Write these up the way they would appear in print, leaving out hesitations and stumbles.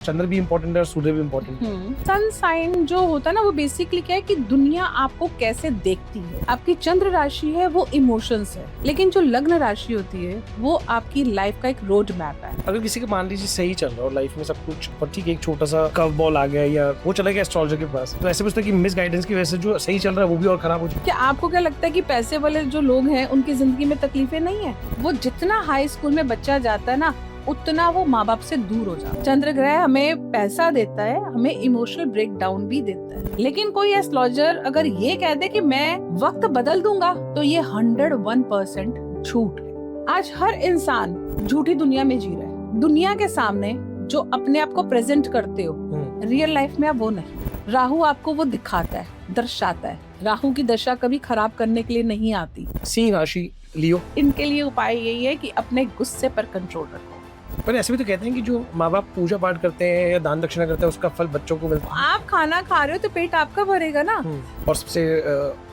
चंद्र भी इम्पोर्टेंट है और सूर्य भी इम्पोर्टेंट है। सन साइन जो होता है ना, वो बेसिकली क्या है कि दुनिया आपको कैसे देखती है। आपकी चंद्र राशि है वो इमोशंस है, लेकिन जो लग्न राशि होती है वो आपकी लाइफ का एक रोड मैप है। अगर किसी का मान लीजिए सही चल रहा हो लाइफ में सब कुछ, और ठीक है एक छोटा सा कर्व बॉल आ गया या वो चला गया एस्ट्रोलॉजर के पास, तो ऐसे पूछता है कि मिस गाइडेंस की वजह से जो सही चल रहा है वो भी और खराब हो जाए। क्या आपको क्या लगता है कि पैसे वाले जो लोग हैं उनकी जिंदगी में तकलीफें नहीं है? वो जितना हाई स्कूल में बच्चा जाता है ना, उतना वो माँ बाप से दूर हो जाता है। चंद्र ग्रह हमें पैसा देता है, हमें इमोशनल ब्रेक डाउन भी देता है। लेकिन कोई एस्ट्रोलॉजर अगर ये कह दे कि मैं वक्त बदल दूंगा, तो ये 101% झूठ है। आज हर इंसान झूठी दुनिया में जी रहा है। दुनिया के सामने जो अपने आप को प्रेजेंट करते हो, रियल लाइफ में आप वो नहीं। राहु आपको वो दिखाता है, दर्शाता है। राहु की दशा कभी खराब करने के लिए नहीं आती। सिंह राशि लियो, इनके लिए उपाय यही है कि अपने गुस्से पर कंट्रोल रखो। पर ऐसे भी तो कहते हैं कि जो माँ बाप पूजा पाठ करते हैं या दान दक्षिणा करते हैं उसका फल बच्चों को मिलता है। आप खाना खा रहे हो तो पेट आपका भरेगा ना। और सबसे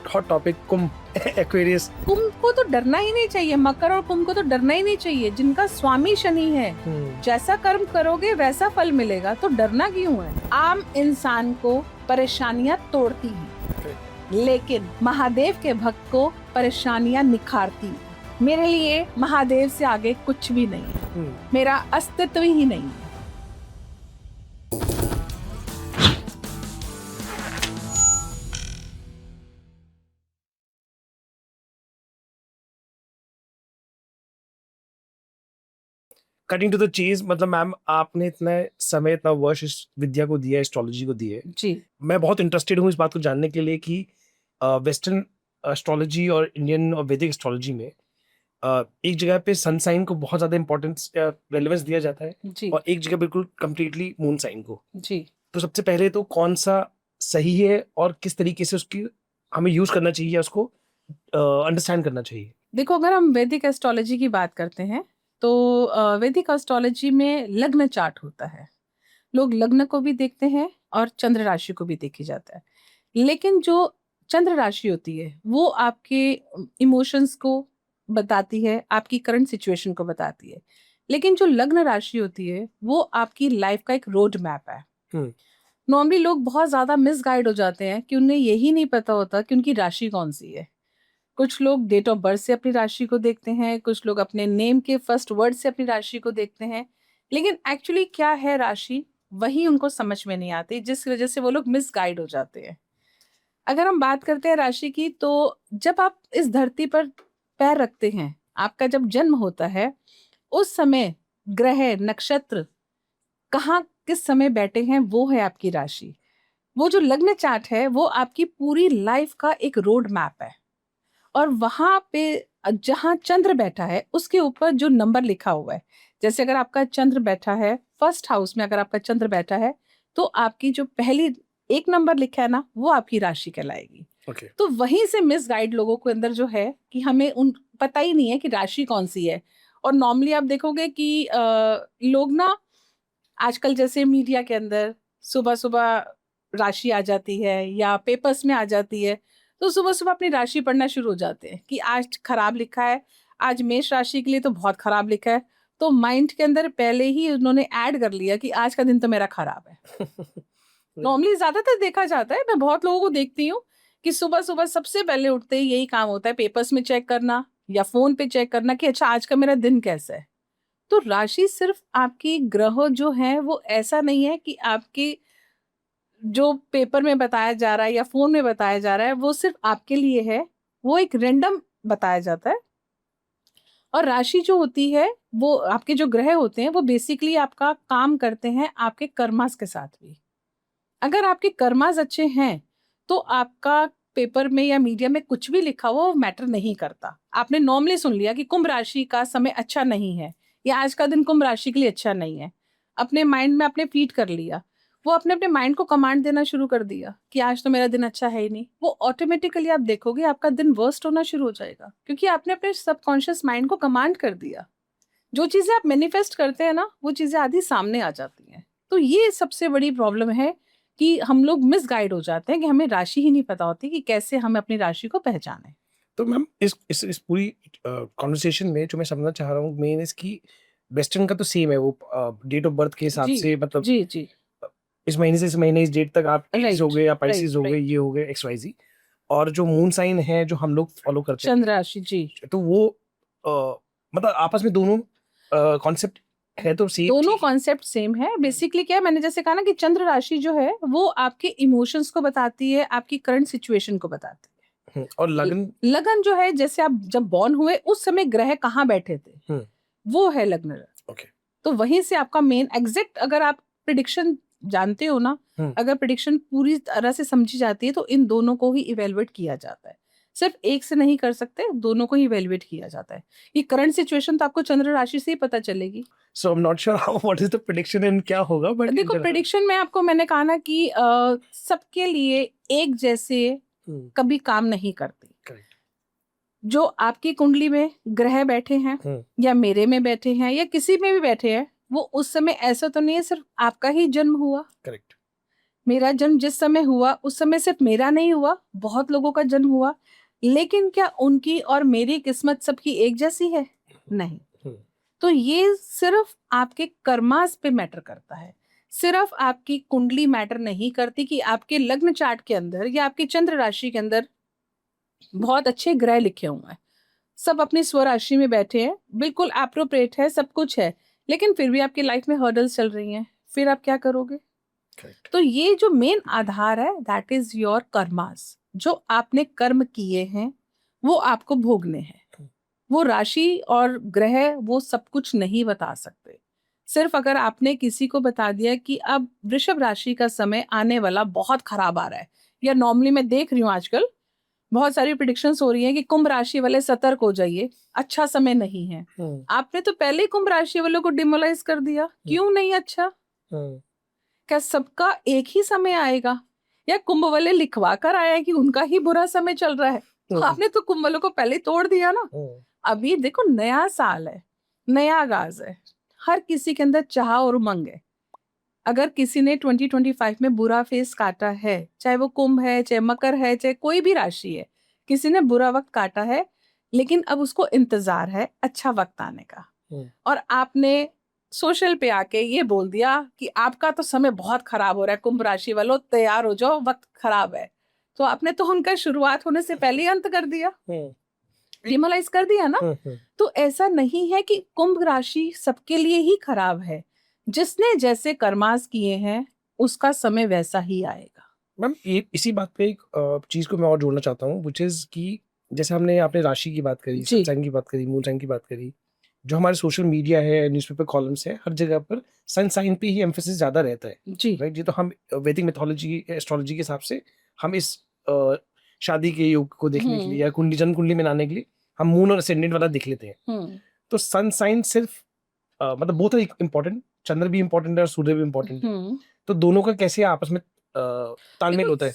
हॉट टॉपिक कुंभ, एक्वेरियस। कुंभ को तो डरना ही नहीं चाहिए, मकर और कुंभ को तो डरना ही नहीं चाहिए, जिनका स्वामी शनि है। जैसा कर्म करोगे वैसा फल मिलेगा, तो डरना क्यों है? आम इंसान को परेशानियां तोड़ती हैं, लेकिन महादेव के भक्त को परेशानियां निखारती हैं। मेरे लिए महादेव से आगे कुछ भी नहीं है, मेरा अस्तित्व ही नहीं है। कटिंग टू द चीज, मतलब मैम आपने इतना समय इतना वर्ष इस विद्या को दिया, एस्ट्रोलॉजी को दिए जी। मैं बहुत इंटरेस्टेड हूँ इस बात को जानने के लिए कि वेस्टर्न एस्ट्रोलॉजी और इंडियन और वैदिक एस्ट्रोलॉजी में एक जगह पे सन साइन को बहुत ज्यादा इंपॉर्टेंस रेलेवेंस दिया जाता है जी। और एक जगह बिल्कुल कंप्लीटली मून साइन को। जी। तो सबसे पहले तो कौन सा सही है और किस तरीके से उसकी हमें यूज करना चाहिए या उसको अंडरस्टैंड करना चाहिए? देखो, अगर हम वैदिक एस्ट्रोलॉजी की बात करते हैं तो वैदिक एस्ट्रोलॉजी में लग्न चार्ट होता है। लोग लग्न को भी देखते हैं और चंद्र राशि को भी देखी जाता है। लेकिन जो चंद्र राशि होती है वो आपके इमोशंस को बताती है, आपकी करंट सिचुएशन को बताती है। लेकिन जो लग्न राशि होती है वो आपकी लाइफ का एक रोड मैप है। नॉर्मली लोग बहुत ज्यादा मिसगाइड हो जाते हैं कि उन्हें यही नहीं पता होता कि उनकी राशि कौन सी है। कुछ लोग डेट ऑफ बर्थ से अपनी राशि को देखते हैं, कुछ लोग अपने नेम के फर्स्ट वर्ड से अपनी राशि को देखते हैं, लेकिन एक्चुअली क्या है राशि वही उनको समझ में नहीं आती, जिस वजह से वो लोग मिसगाइड हो जाते हैं। अगर हम बात करते हैं राशि की, तो जब आप इस धरती पर पैर रखते हैं, आपका जब जन्म होता है, उस समय ग्रह नक्षत्र कहाँ किस समय बैठे हैं वो है आपकी राशि। वो जो लग्न चार्ट है वो आपकी पूरी लाइफ का एक रोड मैप है। और वहां पे जहां चंद्र बैठा है उसके ऊपर जो नंबर लिखा हुआ है, जैसे अगर आपका चंद्र बैठा है फर्स्ट हाउस में, अगर आपका चंद्र बैठा है तो आपकी जो पहली एक नंबर लिखा है ना वो आपकी राशि कहलाएगी। Okay. तो वहीं से मिसगाइड लोगों के अंदर जो है कि हमें उन पता ही नहीं है कि राशि कौन सी है। और नॉर्मली आप देखोगे कि लोग ना आजकल जैसे मीडिया के अंदर सुबह सुबह राशि आ जाती है या पेपर्स में आ जाती है, तो सुबह सुबह अपनी राशि पढ़ना शुरू हो जाते हैं कि आज खराब लिखा है, आज मेष राशि के लिए तो बहुत खराब लिखा है। तो माइंड के अंदर पहले ही उन्होंने ऐड कर लिया कि आज का दिन तो मेरा खराब है। नॉर्मली ज्यादातर देखा जाता है, मैं बहुत लोगों को देखती हूँ कि सुबह सुबह सबसे पहले उठते ही यही काम होता है, पेपर्स में चेक करना या फोन पे चेक करना कि अच्छा आज का मेरा दिन कैसा है। तो राशि सिर्फ आपकी ग्रह जो है वो ऐसा नहीं है कि आपकी जो पेपर में बताया जा रहा है या फोन में बताया जा रहा है वो सिर्फ आपके लिए है, वो एक रैंडम बताया जाता है। और राशि जो होती है वो आपके जो ग्रह होते हैं वो बेसिकली आपका काम करते हैं आपके कर्मास के साथ भी। अगर आपके कर्मास अच्छे हैं तो आपका पेपर में या मीडिया में कुछ भी लिखा हुआ वो मैटर नहीं करता। आपने नॉर्मली सुन लिया कि कुंभ राशि का समय अच्छा नहीं है या आज का दिन कुंभ राशि के लिए अच्छा नहीं है, अपने माइंड में आपने फीड कर लिया, वो अपने अपने माइंड को कमांड देना शुरू कर दिया कि आज तो मेरा दिन अच्छा है ही नहीं। वो ऑटोमेटिकली आप देखोगे आपका दिन वर्स्ट होना शुरू हो जाएगा, क्योंकि आपने अपने सबकॉन्शियस माइंड को कमांड कर दिया। जो चीजें आप मैनिफेस्ट करते हैं ना वो चीजें आधी सामने आ जाती हैं। तो ये सबसे बड़ी प्रॉब्लम है कि हम लोग मिसगाइड हो जाते हैं कि हमें राशि ही नहीं पता होती कि कैसे हम अपनी राशि को पहचानें। तो मैम इस पूरी कॉन्वर्सेशन में जो मैं समझना चाह रहा हूँ मेन इसकी वेस्टर्न का तो सेम है, वो डेट ऑफ बर्थ के हिसाब जी से, मतलब जी जी इस महीने से इस महीने इस डेट तक आप एरीज हो राइट गए या राइट पाइसिस हो गए, राइट ये हो गए XYZ। और जो मून साइन है जो हम लोग फॉलो करते चंद्र राशि जी हैं, तो वो मतलब आपस में दोनों कॉन्सेप्ट है तो सेम, दोनों ठीक कॉन्सेप्ट सेम है। बेसिकली क्या है, मैंने जैसे कहा ना कि चंद्र राशि जो है वो आपके इमोशंस को बताती है, आपकी करंट सिचुएशन को बताती है। और है। लगन। लगन जो है, जैसे आप जब बॉर्न हुए उस समय ग्रह कहाँ बैठे थे, हम्म, वो है लग्न। ओके। तो वहीं से आपका मेन एग्जैक्ट, अगर आप प्रिडिक्शन जानते हो ना, हम्म, अगर प्रिडिक्शन पूरी तरह से समझी जाती है तो इन दोनों को ही इवेलुएट किया जाता है। सिर्फ एक से नहीं कर सकते, दोनों को ही इवेलुएट किया जाता है। ये करंट सिचुएशन तो आपको चंद्र राशि से ही पता चलेगी। So I am not sure how what is the prediction and क्या होगा, बट इन देखो जनरल। प्रिडिक्शन में आपको मैंने कहा ना कि सबके लिए एक जैसे कभी काम नहीं करती। करेक्ट। जो आपकी कुंडली में ग्रह बैठे हैं या मेरे में बैठे हैं या किसी में भी बैठे हैं, वो उस समय ऐसा तो नहीं है सिर्फ आपका ही जन्म हुआ। करेक्ट। मेरा जन्म जिस समय हुआ उस समय सिर्फ मेरा नहीं हुआ, बहुत लोगों का जन्म हुआ। लेकिन क्या उनकी और मेरी किस्मत सबकी एक जैसी है? नहीं। तो ये सिर्फ आपके कर्मास पे मैटर करता है। सिर्फ आपकी कुंडली मैटर नहीं करती कि आपके लग्न चार्ट के अंदर या आपकी चंद्र राशि के अंदर बहुत अच्छे ग्रह लिखे हुए हैं, सब अपनी स्वराशि में बैठे हैं, बिल्कुल एप्रोप्रिएट है, सब कुछ है, लेकिन फिर भी आपकी लाइफ में हर्डल्स चल रही हैं, फिर आप क्या करोगे? करेक्ट। तो ये जो मेन आधार है, दैट इज योर कर्मास। जो आपने कर्म किए हैं वो आपको भोगने हैं। वो राशि और ग्रह वो सब कुछ नहीं बता सकते। सिर्फ अगर आपने किसी को बता दिया कि अब वृषभ राशि का समय आने वाला बहुत खराब आ रहा है, या नॉर्मली मैं देख रही हूँ आजकल बहुत सारी प्रिडिक्शंस हो रही हैं कि कुंभ राशि वाले सतर्क हो जाइए, अच्छा समय नहीं है। आपने तो पहले ही कुंभ राशि वालों को डिमोलाइज कर दिया, क्यों नहीं अच्छा? क्या सबका एक ही समय आएगा, या कुंभ वाले लिखवा कर आया कि उनका ही बुरा समय चल रहा है? तो आपने तो कुंभ वालों को पहले ही तोड़ दिया ना। अभी देखो नया साल है, नया आगाज है, हर किसी के अंदर चाह और उमंग है। अगर किसी ने 2025 में बुरा फेस काटा है, चाहे वो कुंभ है, चाहे मकर है, चाहे कोई भी राशि है, किसी ने बुरा वक्त काटा है, लेकिन अब उसको इंतजार है अच्छा वक्त आने का। और आपने सोशल पे आके ये बोल दिया कि आपका तो समय बहुत खराब हो रहा है, कुंभ राशि वालों तैयार हो जाओ, वक्त खराब है। तो आपने तो उनका शुरुआत होने से पहले ही अंत कर दिया, डिमोलाइज कर दिया ना। तो ऐसा नहीं है कि कुंभ राशि सबके लिए ही खराब है। जिसने जैसे कर्मास किए हैं उसका समय वैसा ही आएगा। मैम ये इसी बात पे एक चीज को मैं और जोड़ना चाहता हूँ, विच इज कि जैसे आपने राशि की बात करी, जी सनसाइन की बात करी, मून साइन की बात करी, जो हमारे सोशल मीडिया है, न्यूज़पेपर कॉलम्स है, हर जगह पर सनसाइन पे ही एम्फेसिस ज्यादा रहता है। जी राइट, ये तो हम वैदिक मिथोलॉजी एस्ट्रोलॉजी के हिसाब से हम इस अ, शादी के योग को देखने के लिए या कुंडली जन्म कुंडली में लाने के लिए हम मून और असेंडेंट वाला देख लेते हैं। तो सन साइन सिर्फ मतलब बहुत ही इम्पोर्टेंट, चंद्र भी इम्पोर्टेंट है और सूर्य भी इम्पोर्टेंट है। तो दोनों का कैसे आपस में तालमेल देखो होता है?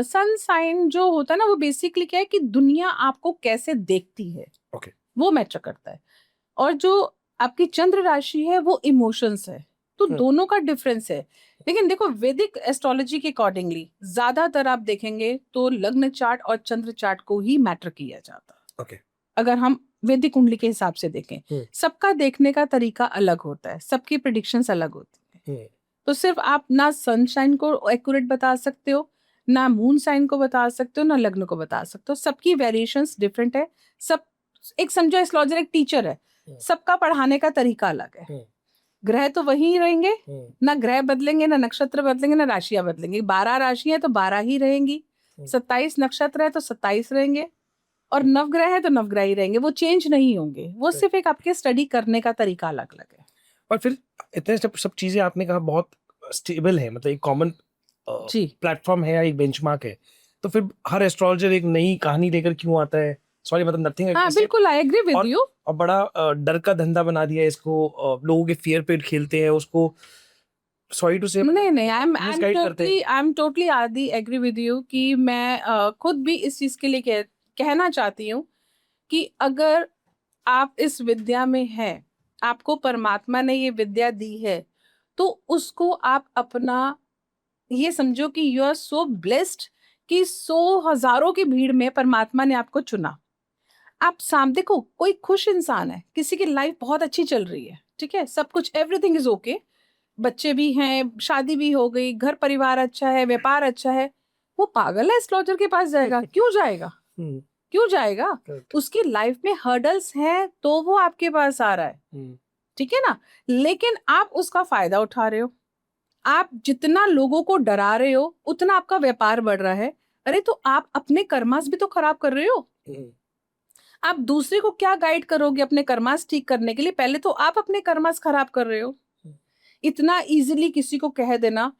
सन साइन जो होता है ना, वो बेसिकली क्या है कि दुनिया आपको कैसे देखती है, ओके। वो मैटर करता है। और जो आपकी चंद्र राशि है वो इमोशंस है। तो दोनों का डिफरेंस है। लेकिन देखो वैदिक एस्ट्रोलॉजी के अकॉर्डिंगली ज्यादातर आप देखेंगे तो लग्न चार्ट और चंद्र चार्ट को ही मैटर किया जाता है। ओके। अगर हम वैदिक कुंडली के हिसाब से देखें, सबका देखने का तरीका अलग होता है, सबकी प्रिडिक्शंस अलग होती है। तो सिर्फ आप ना सनशाइन को एक्यूरेट बता सकते हो, ना मून साइन को बता सकते हो, ना लग्न को बता सकते हो। सबकी वेरिएशंस डिफरेंट है। सब एक समझो एस्ट्रोलॉजर एक टीचर है, सबका पढ़ाने का तरीका अलग है। ग्रह तो वही रहेंगे, ना ग्रह बदलेंगे, ना नक्षत्र बदलेंगे, ना राशियां बदलेंगी। 12 राशियां तो 12 ही रहेंगी, 27 नक्षत्र है तो 27 रहेंगे, और नवग्रह है तो नवग्रह ही रहेंगे, वो चेंज नहीं होंगे। वो सिर्फ एक आपके स्टडी करने का तरीका अलग अलग है। और फिर इतने सब चीजें आपने कहा बहुत स्टेबल है, मतलब एक कॉमन जी प्लेटफॉर्म है या एक बेंचमार्क है, तो फिर हर एस्ट्रोलॉजर एक नई कहानी लेकर क्यों आता है? सॉरी, मतलब नथिंग। हाँ बिल्कुल, आई एग्री विद यू। और बड़ा डर का धंधा बना दिया है इसको, लोगों के फियर पे खेलते हैं उसको, सॉरी टू से, नहीं नहीं, आई एम मिसगाइड करते हैं। टोटली आदि एग्री विद यू कि मैं खुद भी इस चीज के लिए कहना चाहती हूँ कि अगर आप इस विद्या में हैं, आपको परमात्मा ने ये विद्या दी है, तो उसको आप अपना ये समझो कि यू आर सो ब्लेस्ड कि 100,000 की भीड़ में परमात्मा ने आपको चुना। आप देखो कोई खुश इंसान है, किसी की लाइफ बहुत अच्छी चल रही है, ठीक है, सब कुछ एवरीथिंग इज ओके, बच्चे भी हैं, शादी भी हो गई, घर परिवार अच्छा है, व्यापार अच्छा है, वो पागल है एस्ट्रोलॉजर के पास जाएगा? क्यों जाएगा? क्यों जाएगा? उसकी लाइफ में हर्डल्स हैं तो वो आपके पास आ रहा है, ठीक है ना? लेकिन आप उसका फायदा उठा रहे हो, आप जितना लोगों को डरा रहे हो उतना आपका व्यापार बढ़ रहा है। अरे तो आप अपने कर्मास भी तो खराब कर रहे हो। आप दूसरे को क्या गाइड करोगे अपने कर्मास ठीक करने के लिए? पहले तो आप अपने कर्मास खराब कर रहे हो। इतना इजीली किसी को कह देना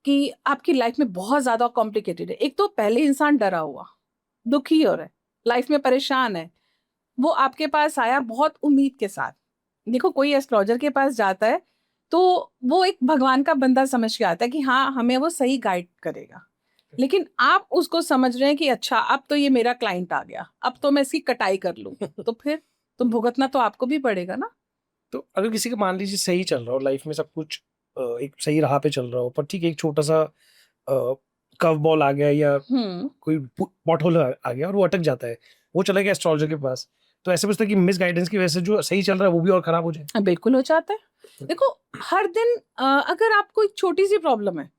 कि आपकी लाइफ में बहुत ज्यादा कॉम्प्लिकेटेड है। एक तो पहले इंसान डरा हुआ, दुखी हो रहा है, लाइफ में परेशान है, वो आपके पास आया बहुत उम्मीद के साथ। देखो, कोई एस्ट्रोलॉजर के पास जाता है तो वो एक भगवान का बंदा समझ के आता है कि हाँ, हमें वो सही गाइड करेगा। लेकिन आप उसको समझ रहे हैं कि अच्छा, अब तो ये मेरा क्लाइंट आ गया, अब तो मैं इसकी कटाई कर लूं, तो फिर तो भुगतना तो आपको भी पड़ेगा ना। तो अगर किसी का मान लीजिए सही चल रहा हो लाइफ में, सब कुछ एक सही राह पे चल रहा हो, पर ठीक है, एक छोटा सा कर्व बॉल आ गया या कोई पॉट होल आ गया और वो अटक जाता है, वो चला गया एस्ट्रोलॉजर के पास, तो ऐसे पूछता है कि मिस गाइडेंस की वजह से जो सही चल रहा है वो भी और खराब हो जाए? बिल्कुल हो जाता है। देखो, हर दिन अगर आपको एक छोटी सी प्रॉब्लम है,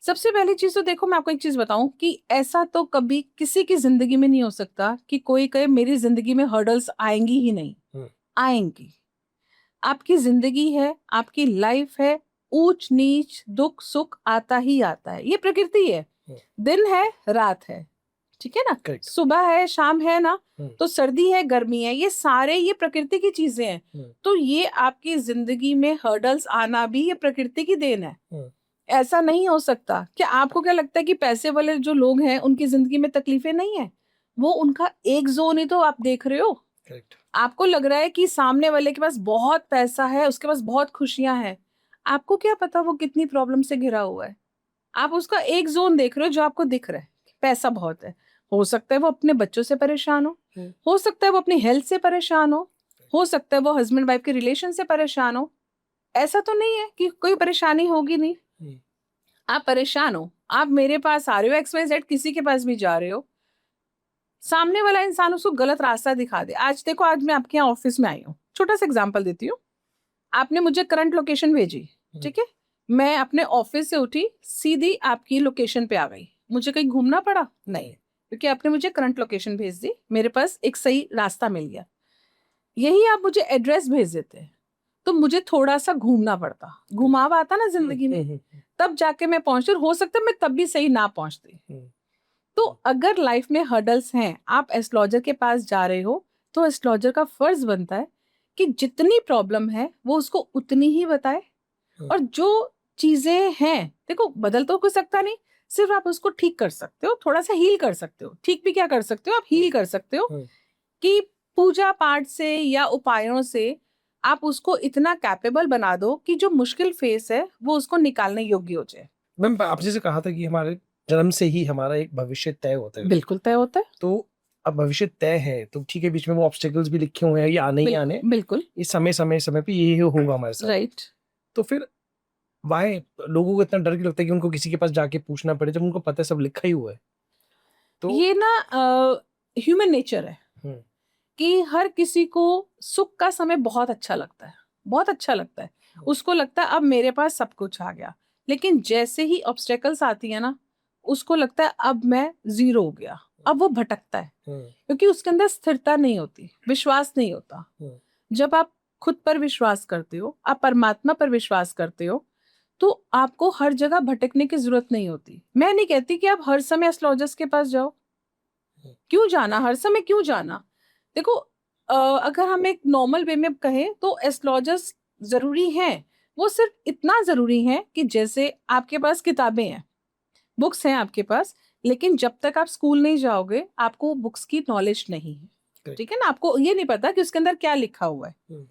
सबसे पहली चीज तो देखो, मैं आपको एक चीज बताऊं कि ऐसा तो कभी किसी की जिंदगी में नहीं हो सकता कि कोई कहे मेरी जिंदगी में हर्डल्स आएंगी ही नहीं। आएंगी। आपकी जिंदगी है, आपकी लाइफ है, ऊंच नीच दुख सुख आता ही आता है, ये प्रकृति है। दिन है, रात है, ठीक है ना? Correct. सुबह है, शाम है ना, तो सर्दी है, गर्मी है, ये सारे ये प्रकृति की चीजें हैं। तो ये आपकी जिंदगी में हर्डल्स आना भी ये प्रकृति की देन है। ऐसा नहीं हो सकता। क्या आपको क्या लगता है कि पैसे वाले जो लोग हैं उनकी जिंदगी में तकलीफें नहीं है? वो उनका एक जोन ही तो आप देख रहे हो। Correct. आपको लग रहा है कि सामने वाले के पास बहुत पैसा है, उसके पास बहुत खुशियां हैं, आपको क्या पता वो कितनी प्रॉब्लम से घिरा हुआ है। आप उसका एक जोन देख रहे हो जो आपको दिख रहा है, पैसा बहुत है। हो सकता है वो अपने बच्चों से परेशान हो सकता है वो अपनी हेल्थ से परेशान हो सकता है वो हस्बैंड वाइफ के रिलेशन से परेशान हो। ऐसा तो नहीं है कि कोई परेशानी होगी नहीं। आप परेशान हो, आप मेरे पास आ रहे हो, XYZ किसी के पास भी जा रहे हो, सामने वाला इंसान उसको गलत रास्ता दिखा दे। आज देखो, आज मैं आपके यहाँ ऑफिस में आई हूँ, छोटा सा एग्जांपल देती हूँ। आपने मुझे करंट लोकेशन भेजी, ठीक है, मैं अपने ऑफिस से उठी, सीधी आपकी लोकेशन पे आ गई। मुझे कहीं घूमना पड़ा? नहीं, क्योंकि आपने मुझे करंट लोकेशन भेज दी, मेरे पास एक सही रास्ता मिल गया। यही आप मुझे एड्रेस भेज देते तो मुझे थोड़ा सा घूमना पड़ता, घुमाव आता ना जिंदगी में, तब जाके मैं पहुंचती। हो सकता है मैं तब भी सही ना पहुंचती। तो अगर लाइफ में हर्डल्स हैं, आप एस्ट्रोलॉजर के पास जा रहे हो, तो एस्ट्रोलॉजर का फर्ज बनता है कि जितनी प्रॉब्लम है वो उसको उतनी ही बताए। और जो चीजें हैं, देखो बदल तो कुछ सकता नहीं, सिर्फ आप उसको ठीक कर सकते हो, थोड़ा सा हील कर सकते हो। ठीक भी क्या कर सकते हो, आप हील कर सकते हो कि पूजा पाठ से या उपायों से आप उसको इतना कैपेबल बना दो कि जो मुश्किल फेस है वो उसको निकालने योग्य हो जाए। मैम, आपने जैसे कहा था कि हमारे जन्म से ही हमारा एक भविष्य तय होता है। बिल्कुल तय होता है। तो अब भविष्य तय है तो ठीक है, बीच में वो ऑब्स्टेकल्स भी लिखे हुए हैं, ये आने ही आने, बिल्कुल ये समय पे ये होगा हमारे साथ। राइट। तो फिर वाई लोगों को इतना डर क्यों लगता है कि उनको किसी के पास जाके पूछना पड़े, जब उनको पता है सब लिखा ही हुआ है? तो ये ना ह्यूमन नेचर है कि हर किसी को सुख का समय बहुत अच्छा लगता है, बहुत अच्छा लगता है। उसको लगता है अब मेरे पास सब कुछ आ गया। लेकिन जैसे ही ऑब्स्टेकल्स आती है ना, उसको लगता है अब मैं जीरो हो गया। अब वो भटकता है क्योंकि उसके अंदर स्थिरता नहीं होती, विश्वास नहीं होता। जब आप खुद पर विश्वास करते हो, आप परमात्मा पर विश्वास करते हो, तो आपको हर जगह भटकने की जरूरत नहीं होती। मैं नहीं कहती कि आप हर समय एस्ट्रोलॉजर्स के पास जाओ। क्यों जाना हर समय, क्यों जाना? देखो, अगर हम एक नॉर्मल वे में कहें तो एस्ट्रोलॉजर्स जरूरी हैं। वो सिर्फ इतना जरूरी है कि जैसे आपके पास किताबें हैं, बुक्स हैं आपके पास, लेकिन जब तक आप स्कूल नहीं जाओगे आपको बुक्स की नॉलेज नहीं है, ठीक है ना? आपको ये नहीं पता कि उसके अंदर क्या लिखा हुआ है।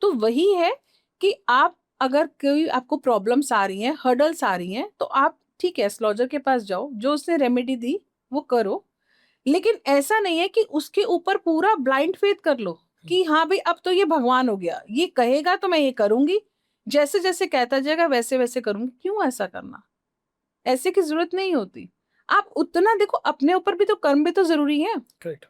तो वही है कि आप अगर कोई आपको प्रॉब्लम्स आ रही हैं, हर्डल्स आ रही हैं, तो आप ठीक है एस्ट्रोलॉजर के पास जाओ, जो उसने रेमेडी दी वो करो। लेकिन ऐसा नहीं है कि उसके ऊपर पूरा ब्लाइंड फेथ कर लो कि हाँ भाई अब तो ये भगवान हो गया, ये कहेगा तो मैं ये करूंगी, जैसे जैसे कहता जाएगा वैसे वैसे करूंगी। क्यों ऐसा करना? ऐसे की जरूरत नहीं होती। आप उतना देखो, अपने ऊपर भी तो कर्म भी तो जरूरी है। करेक्ट।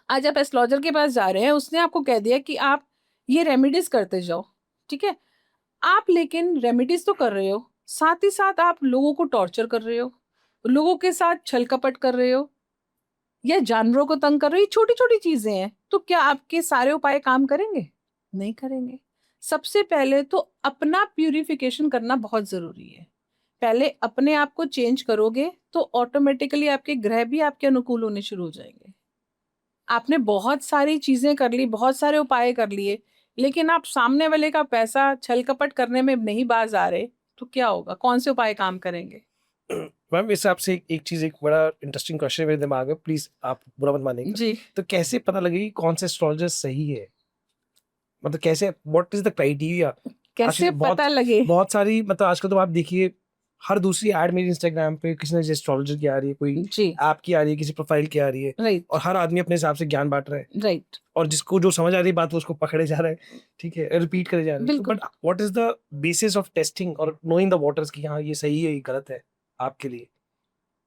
आज आप एस्ट्रोलॉजर के पास जा रहे हैं, उसने आपको कह दिया कि आप ये रेमेडीज करते जाओ, ठीक है। आप लेकिन रेमेडीज तो कर रहे हो, साथ ही साथ आप लोगों को टॉर्चर कर रहे हो, लोगों के साथ छल कपट कर रहे हो, या जानवरों को तंग कर रहे हो। ये छोटी छोटी चीजें हैं, तो क्या आपके सारे उपाय काम करेंगे? नहीं करेंगे। सबसे पहले तो अपना प्यूरिफिकेशन करना बहुत जरूरी है। पहले अपने आप को चेंज करोगे तो ऑटोमेटिकली आपके ग्रह भी आपके अनुकूल होने शुरू हो जाएंगे। आपने बहुत सारी चीजें कर ली, बहुत सारे उपाय कर लिए, लेकिन आप सामने वाले का पैसा छल कपट करने में नहीं बाज आ रहे, तो क्या होगा? कौन से उपाय काम करेंगे? मैम इस आपसे एक चीज, एक बड़ा इंटरेस्टिंग क्वेश्चन मेरे दिमाग में, प्लीज आप बुरा मत मानेंगे। जी, तो कैसे पता लगेगी कौन से एस्ट्रोलॉजर सही है? मतलब कैसे, व्हाट इज द क्राइटेरिया? कैसे बहुत पता लगे? बहुत सारी, मतलब आजकल तो आप देखिए हर दूसरी ऐड मेरी इंस्टाग्राम पे किसी न किसी एस्ट्रोलॉजर की आ रही है, कोई जी, ऐप की आ रही है, किसी प्रोफाइल की आ रही है, राइट, और हर आदमी अपने हिसाब से ज्ञान बांट रहा है, राइट, और जिसको जो समझ आ रही है बात वो उसको पकड़े जा रहा है, ठीक है, रिपीट करे जा रहे हैं। तो बिल्कुल। But what is the basis of testing और नोइंग द वाटर्स कि हाँ ये सही है ये गलत है आपके लिए?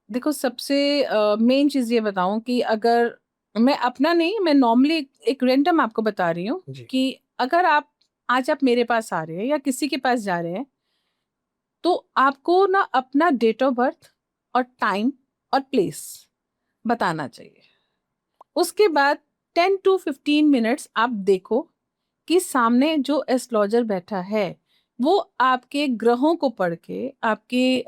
देखो, सबसे मेन चीज ये बताऊं कि अगर मैं अपना नहीं, मैं नॉर्मली एक रेंडम आपको बता रही हूँ जी। कि अगर आप मेरे पास आ रहे हैं या किसी के पास जा रहे हैं, तो आपको ना अपना डेट ऑफ बर्थ और टाइम और प्लेस बताना चाहिए। उसके बाद 10 to 15 मिनट्स आप देखो कि सामने जो एस्ट्रोलॉजर बैठा है वो आपके ग्रहों को पढ़ के, आपके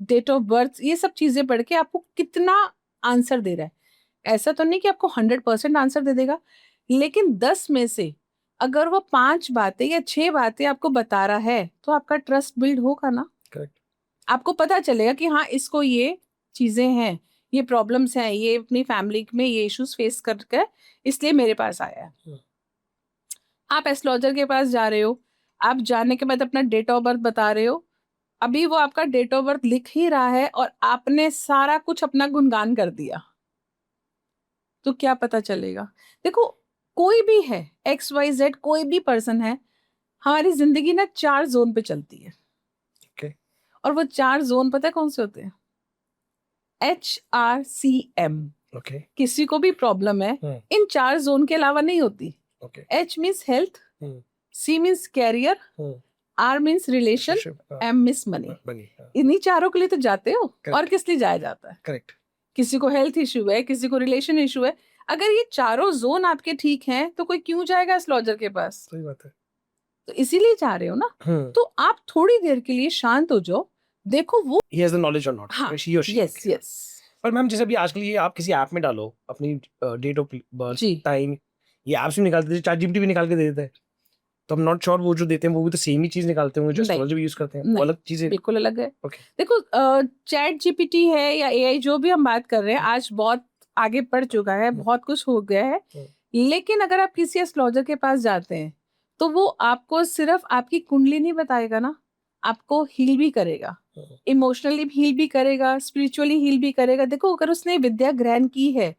डेट ऑफ बर्थ, ये सब चीजें पढ़ के आपको कितना आंसर दे रहा है। ऐसा तो नहीं कि आपको 100% आंसर दे देगा, लेकिन 10 में से अगर वो 5 बातें या 6 बातें आपको बता रहा है तो आपका ट्रस्ट बिल्ड होगा ना। करेक्ट। आपको पता चलेगा कि हाँ, इसको ये चीजें हैं, ये प्रॉब्लम्स हैं, ये अपनी फैमिली में ये इश्यूज फेस करके इसलिए मेरे पास आया है। आप एस्ट्रोलॉजर के पास जा रहे हो, आप जाने के बाद अपना डेट ऑफ बर्थ बता रहे हो, अभी वो आपका डेट ऑफ बर्थ लिख ही रहा है और आपने सारा कुछ अपना गुणगान कर दिया, तो क्या पता चलेगा? देखो, कोई भी है, XYZ कोई भी पर्सन है, हमारी जिंदगी ना 4 जोन पे चलती है। ओके। और वो 4 जोन पता है कौन से होते हैं? HRCM। ओके। किसी को भी प्रॉब्लम है, इन 4 जोन के अलावा नहीं होती। Okay. H means health, C means career, R means relation, M means money. बनी। इन्हीं चारों के लिए तो जाते हो, Correct. और किस लिए जाया जाता है? करेक्ट। किसी को हेल्थ इशू है, किसी को रिलेशन इशू है। अगर ये चारों जोन आपके ठीक हैं तो कोई क्यों जाएगा एस्ट्रोलॉजर के पास? सही बात है। तो इसीलिए जा रहे हो ना। तो आप थोड़ी देर के लिए शांत हो जाओ, देखो वो he has the knowledge or not, हाँ, she or she। Yes yes, पर मैम जैसे अभी आजकल ये आप किसी ऐप में डालो अपनी डेट ऑफ बर्थ, जी, टाइम, ये ऐप्स भी निकाल देते हैं, चैट जीपीटी भी निकाल के दे देता है, तो हम नॉट श्योर वो जो देते हैं वो भी तो सेम ही चीज निकालते होंगे जो नहीं, एस्ट्रोलॉजी भी यूज करते हैं, वो नहीं, अलग चीजें। बिल्कुल अलग है। ओके। देखो, चैट जीपीटी है या AI, जो भी हम बात कर रहे हैं, आज बहुत आगे बढ़ चुका है, बहुत कुछ हो गया है। लेकिन अगर आप किसी एस्ट्रोलॉजर के पास जाते हैं तो वो आपको सिर्फ आपकी कुंडली नहीं बताएगा ना, आपको हील भी करेगा, इमोशनली हील भी करेगा, स्पिरिचुअली हील भी करेगा। देखो, अगर उसने विद्या ग्रहण की है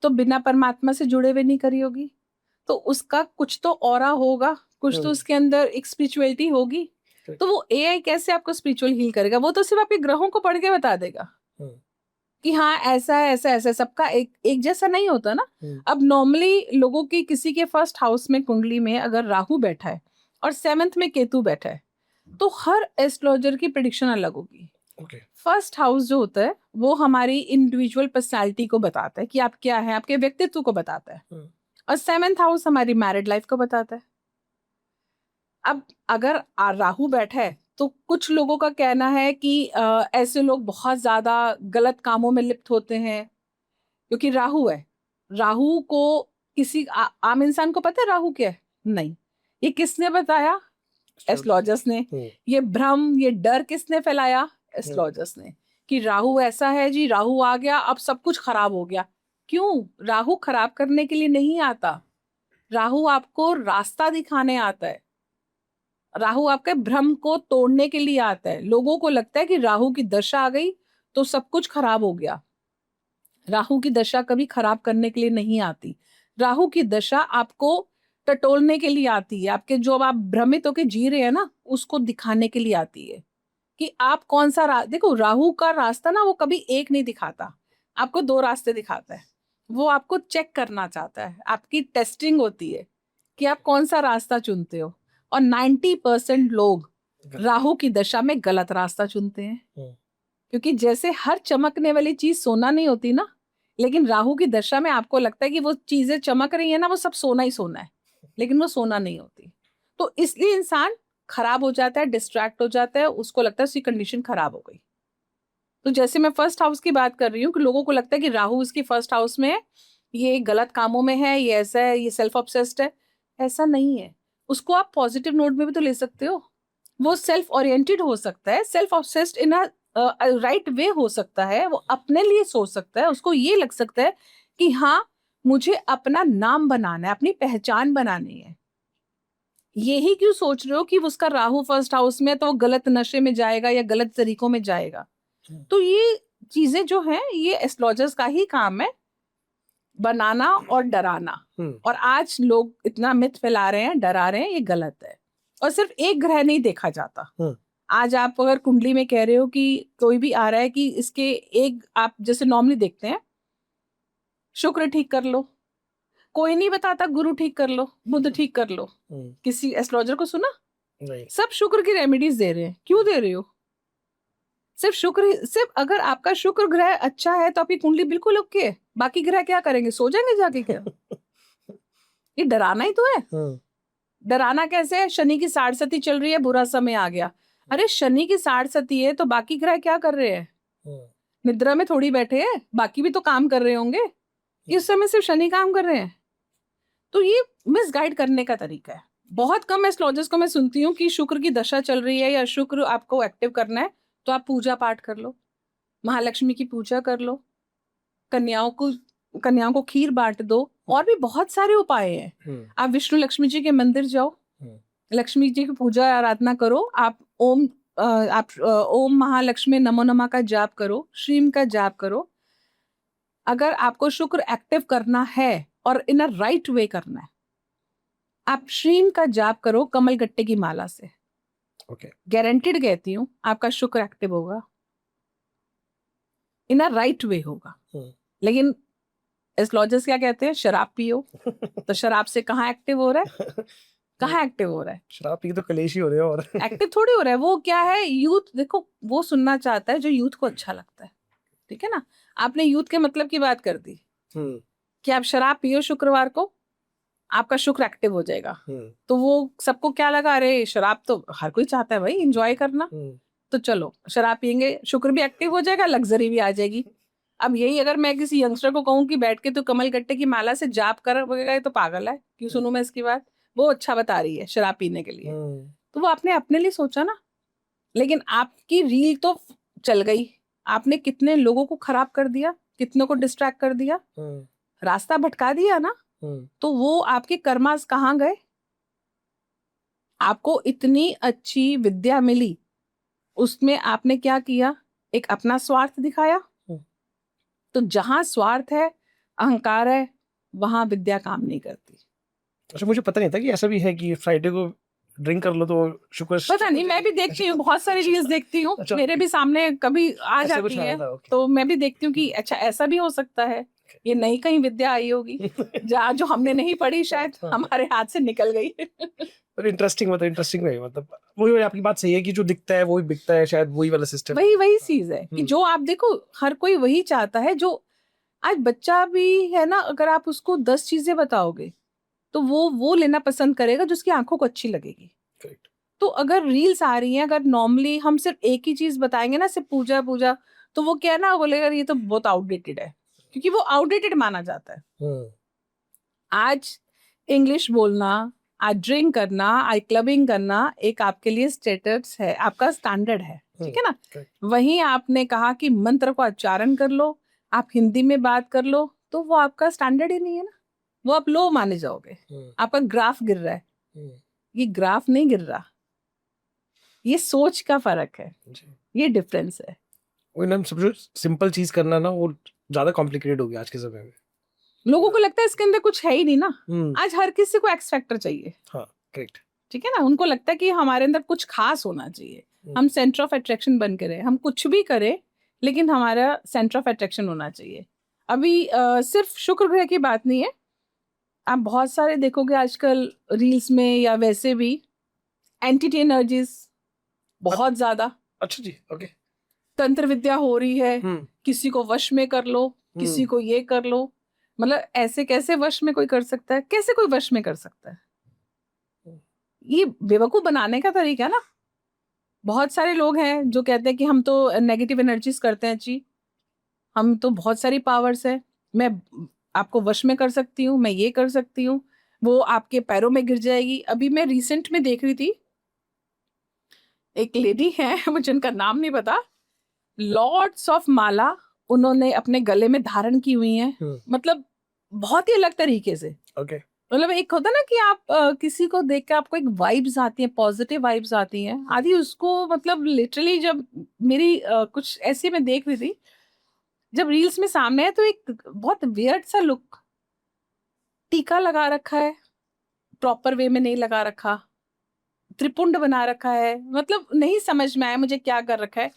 तो बिना परमात्मा से जुड़े हुए नहीं करी होगी, तो उसका कुछ तो ऑरा होगा, कुछ तो उसके अंदर एक स्पिरिचुअलिटी होगी। तो वो AI कैसे आपको स्पिरिचुअल हील करेगा? वो तो सिर्फ आपके ग्रहों को पढ़ के बता देगा कि हाँ ऐसा है, ऐसा ऐसा। सबका एक जैसा नहीं होता ना। अब नॉर्मली लोगों की, किसी के फर्स्ट हाउस में कुंडली में अगर राहु बैठा है और 7th में केतु बैठा है, तो हर एस्ट्रोलॉजर की प्रेडिक्शन अलग होगी। फर्स्ट हाउस जो होता है वो हमारी इंडिविजुअल पर्सनालिटी को बताता है कि आप क्या है, आपके व्यक्तित्व को बताता है, और 7th हाउस हमारी मैरिड लाइफ को बताता है। अब अगर राहु बैठा है तो कुछ लोगों का कहना है कि ऐसे लोग बहुत ज्यादा गलत कामों में लिप्त होते हैं, क्योंकि राहु है। राहु को किसी आम इंसान को पता है राहु क्या है? नहीं। ये किसने बताया? एस्ट्रोलॉजर्स ने। ये भ्रम, ये डर किसने फैलाया? एस्ट्रोलॉजर्स ने, कि राहु ऐसा है जी, राहु आ गया अब सब कुछ खराब हो गया। क्यों? राहु खराब करने के लिए नहीं आता, राहु आपको रास्ता दिखाने आता है, राहु आपके भ्रम को तोड़ने के लिए आता है। लोगों को लगता है कि राहु की दशा आ गई तो सब कुछ खराब हो गया। राहु की दशा कभी खराब करने के लिए नहीं आती। राहु की दशा आपको टटोलने के लिए आती है, आपके जो आप भ्रमित होकर जी रहे हैं ना, उसको दिखाने के लिए आती है कि आप कौन सा देखो, राहु का रास्ता ना वो कभी एक नहीं दिखाता, आपको 2 रास्ते दिखाता है। वो आपको चेक करना चाहता है, आपकी टेस्टिंग होती है कि आप कौन सा रास्ता चुनते हो, और 90% लोग राहु की दशा में गलत रास्ता चुनते हैं। क्योंकि जैसे हर चमकने वाली चीज सोना नहीं होती ना, लेकिन राहु की दशा में आपको लगता है कि वो चीजें चमक रही है ना, वो सब सोना ही सोना है, लेकिन वो सोना नहीं होती। तो इसलिए इंसान खराब हो जाता है, डिस्ट्रैक्ट हो जाता है, उसको लगता है उसकी कंडीशन खराब हो गई। तो जैसे मैं फर्स्ट हाउस की बात कर रही हूँ कि लोगों को लगता है कि राहु इसकी फर्स्ट हाउस में है, ये गलत कामों में है, ये ऐसा है, ये सेल्फ ऑब्सेस्ड है। ऐसा नहीं है, उसको आप पॉजिटिव नोट में भी तो ले सकते हो। वो सेल्फ ओरिएंटेड हो सकता है, self obsessed in a right way हो सकता है, वो अपने लिए सोच सकता है, उसको ये लग सकता है कि हाँ मुझे अपना नाम बनाना है, अपनी पहचान बनानी है। यही क्यों सोच रहे हो कि उसका राहु फर्स्ट हाउस में है तो वो गलत नशे में जाएगा या गलत तरीकों में जाएगा। तो ये चीजें जो हैं ये एस्ट्रोलॉजर्स का ही काम है, बनाना और डराना। और आज लोग इतना मिथ फैला रहे हैं, डरा रहे हैं, ये गलत है। और सिर्फ एक ग्रह नहीं देखा जाता। आज आप अगर कुंडली में कह रहे हो कि कोई भी आ रहा है कि इसके एक, आप जैसे नॉर्मली देखते हैं शुक्र ठीक कर लो, कोई नहीं बताता गुरु ठीक कर लो, बुध ठीक कर लो। किसी एस्ट्रोलॉजर को सुना? नहीं। सब शुक्र की रेमेडीज दे रहे हैं। क्यों दे रहे हो? सिर्फ शुक्र, सिर्फ अगर आपका शुक्र ग्रह अच्छा है तो आपकी कुंडली बिल्कुल ओके है। बाकी ग्रह क्या करेंगे? सो जाएंगे जाके क्या? ये डराना ही तो है। डराना कैसे है? शनि की साढ़सती चल रही है, बुरा समय आ गया। अरे शनि की साढ़सती है तो बाकी ग्रह क्या कर रहे हैं? निद्रा में थोड़ी बैठे हैं, बाकी भी तो काम कर रहे होंगे। इस समय सिर्फ शनि काम कर रहे हैं। तो ये मिसगाइड करने का तरीका है। बहुत कम एस्ट्रोलॉजर्स को मैं सुनती हूँ कि शुक्र की दशा चल रही है या शुक्र आपको एक्टिव करना है तो आप पूजा पाठ कर लो, महालक्ष्मी की पूजा कर लो, कन्याओं को खीर बांट दो, और भी बहुत सारे उपाय हैं। आप विष्णु लक्ष्मी जी के मंदिर जाओ, लक्ष्मी जी की पूजा आराधना करो, आप ओम महालक्ष्मी नमो नमः का जाप करो, श्रीम का जाप करो। अगर आपको शुक्र एक्टिव करना है और इन अ राइट वे करना है, आप श्रीम का जाप करो कमल गट्टे की माला से। गारंटीड कहती हूँ आपका शुक्र एक्टिव होगा, इन अ राइट वे होगा। लेकिन एस्ट्रोलॉजर्स क्या कहते हैं? शराब पियो। तो शराब से कहाँ एक्टिव हो रहा है? कहाँ एक्टिव हो रहा है? शराब पी तो कलेश ही हो रहे हैं और एक्टिव थोड़ी हो रहा है। वो क्या है, यूथ देखो वो सुनना चाहता है जो यूथ को अच्छा लगता है। ठीक है ना? आपने यूथ के मतलब की बात कर दी कि आप शराब पियो शुक्रवार को, आपका शुक्र एक्टिव हो जाएगा। तो वो सबको क्या लगा, अरे शराब तो हर कोई चाहता है भाई एंजॉय करना, तो चलो शराब पियेंगे, शुक्र भी एक्टिव हो जाएगा, लग्जरी भी आ जाएगी। अब यही अगर मैं किसी यंगस्टर को कहूँ कि बैठ के तो कमल गट्टे की माला से जाप कर, बोलेगा ये तो पागल है, क्यों सुनूं मैं इसकी बात? वो अच्छा बता रही है शराब पीने के लिए, तो वो आपने अपने लिए सोचा ना। लेकिन आपकी रील तो चल गई, आपने कितने लोगों को खराब कर दिया, कितनों को डिस्ट्रैक्ट कर दिया, रास्ता भटका दिया ना। तो वो आपके कर्मास कहाँ गए? आपको इतनी अच्छी विद्या मिली, उसमें आपने क्या किया? एक अपना स्वार्थ दिखाया। तो जहां स्वार्थ है, अहंकार है, वहां विद्या काम नहीं करती। अच्छा, मुझे पता नहीं था कि ऐसा भी है कि फ्राइडे को ड्रिंक कर लो तो शुक्र। पता नहीं, मैं भी देखती हूँ, बहुत सारी रील्स देखती हूँ। अच्छा, मेरे भी सामने कभी आ ऐसे कुछ जाती आया है, था, ओके। तो मैं भी देखती हूँ कि अच्छा ऐसा भी हो सकता है। ये नई कहीं विद्या आई होगी जहाँ जो हमने नहीं पढ़ी, शायद हमारे हाथ से निकल गई। पर इंटरेस्टिंग है, मतलब वही आपकी बात सही है कि जो दिखता है वही बिकता है, शायद वही वाला सिस्टम। वही चीज है कि जो आप देखो, हर कोई वही चाहता है। जो आज बच्चा भी है ना, अगर आप उसको 10 चीजें बताओगे तो वो लेना पसंद करेगा जो उसकी आंखों को अच्छी लगेगी। Correct. तो अगर रील्स आ रही हैं, अगर नॉर्मली हम सिर्फ एक ही चीज बताएंगे ना, सिर्फ पूजा पूजा, तो वो क्या है ना, बोलेगा ये तो बहुत आउटडेटेड है, क्योंकि वो आउटडेटेड माना जाता है। आज इंग्लिश बोलना, आज ड्रिंक करना, आज क्लबिंग करना एक आपके लिए स्टेटस है, आपका स्टैंडर्ड है। ठीक है ना? वहीं आपने कहा कि मंत्र को उच्चारण कर लो, आप हिंदी में बात कर लो, तो वो आपका स्टैंडर्ड ही नहीं है ना, वो आप लो माने जाओगे। आपका ग्राफ गिर रहा है, ये ग्राफ नहीं गिर रहा, ये सोच का फर्क है, ये डिफरेंस है। वही ना, समझो सिंपल चीज करना ना वो ज्यादा कॉम्प्लिकेटेड हो गया आज के समय में। लोगों को लगता है इसके अंदर कुछ है ही नहीं ना। आज हर किसी को एक्स फैक्टर चाहिए। हाँ, करेक्ट। ठीक है ना? उनको लगता है कि हमारे अंदर कुछ खास होना चाहिए, हम सेंटर ऑफ अट्रैक्शन बन के रहे, हम कुछ भी करें लेकिन हमारा सेंटर ऑफ अट्रैक्शन होना चाहिए। अभी सिर्फ शुक्र ग्रह की बात नहीं है, आप बहुत सारे देखोगे आजकल रील्स में या वैसे भी एंटिटी एनर्जीज बहुत ज्यादा, अच्छा जी, ओके। तंत्र विद्या हो रही है, हम्म किसी को वश में कर लो, किसी को ये कर लो। मतलब ऐसे कैसे वश में कोई कर सकता है? कैसे कोई वश में कर सकता है? ये बेवकूफ बनाने का तरीका है ना। बहुत सारे लोग हैं जो कहते हैं कि हम तो नेगेटिव एनर्जीज करते हैं जी, हम तो बहुत सारी पावर्स है, मैं आपको वश में कर सकती हूँ, मैं ये कर सकती हूँ, वो आपके पैरों में गिर जाएगी। अभी मैं रिसेंट में देख रही थी, एक लेडी है मुझे उनका नाम नहीं पता, लॉर्ड्स ऑफ माला उन्होंने अपने गले में धारण की हुई है, मतलब बहुत ही अलग तरीके से। ओके। मतलब एक होता ना कि आप किसी को देख के आपको एक वाइब्स आती है, पॉजिटिव वाइब्स आती हैं आदि, उसको मतलब लिटरली जब मेरी कुछ ऐसे मैं देख रही थी, जब रील्स में सामने है तो एक बहुत वियर्ड सा लुक, टीका लगा रखा है, प्रॉपर वे में नहीं लगा रखा, त्रिपुंड बना रखा है, मतलब नहीं समझ में आया मुझे क्या कर रखा है।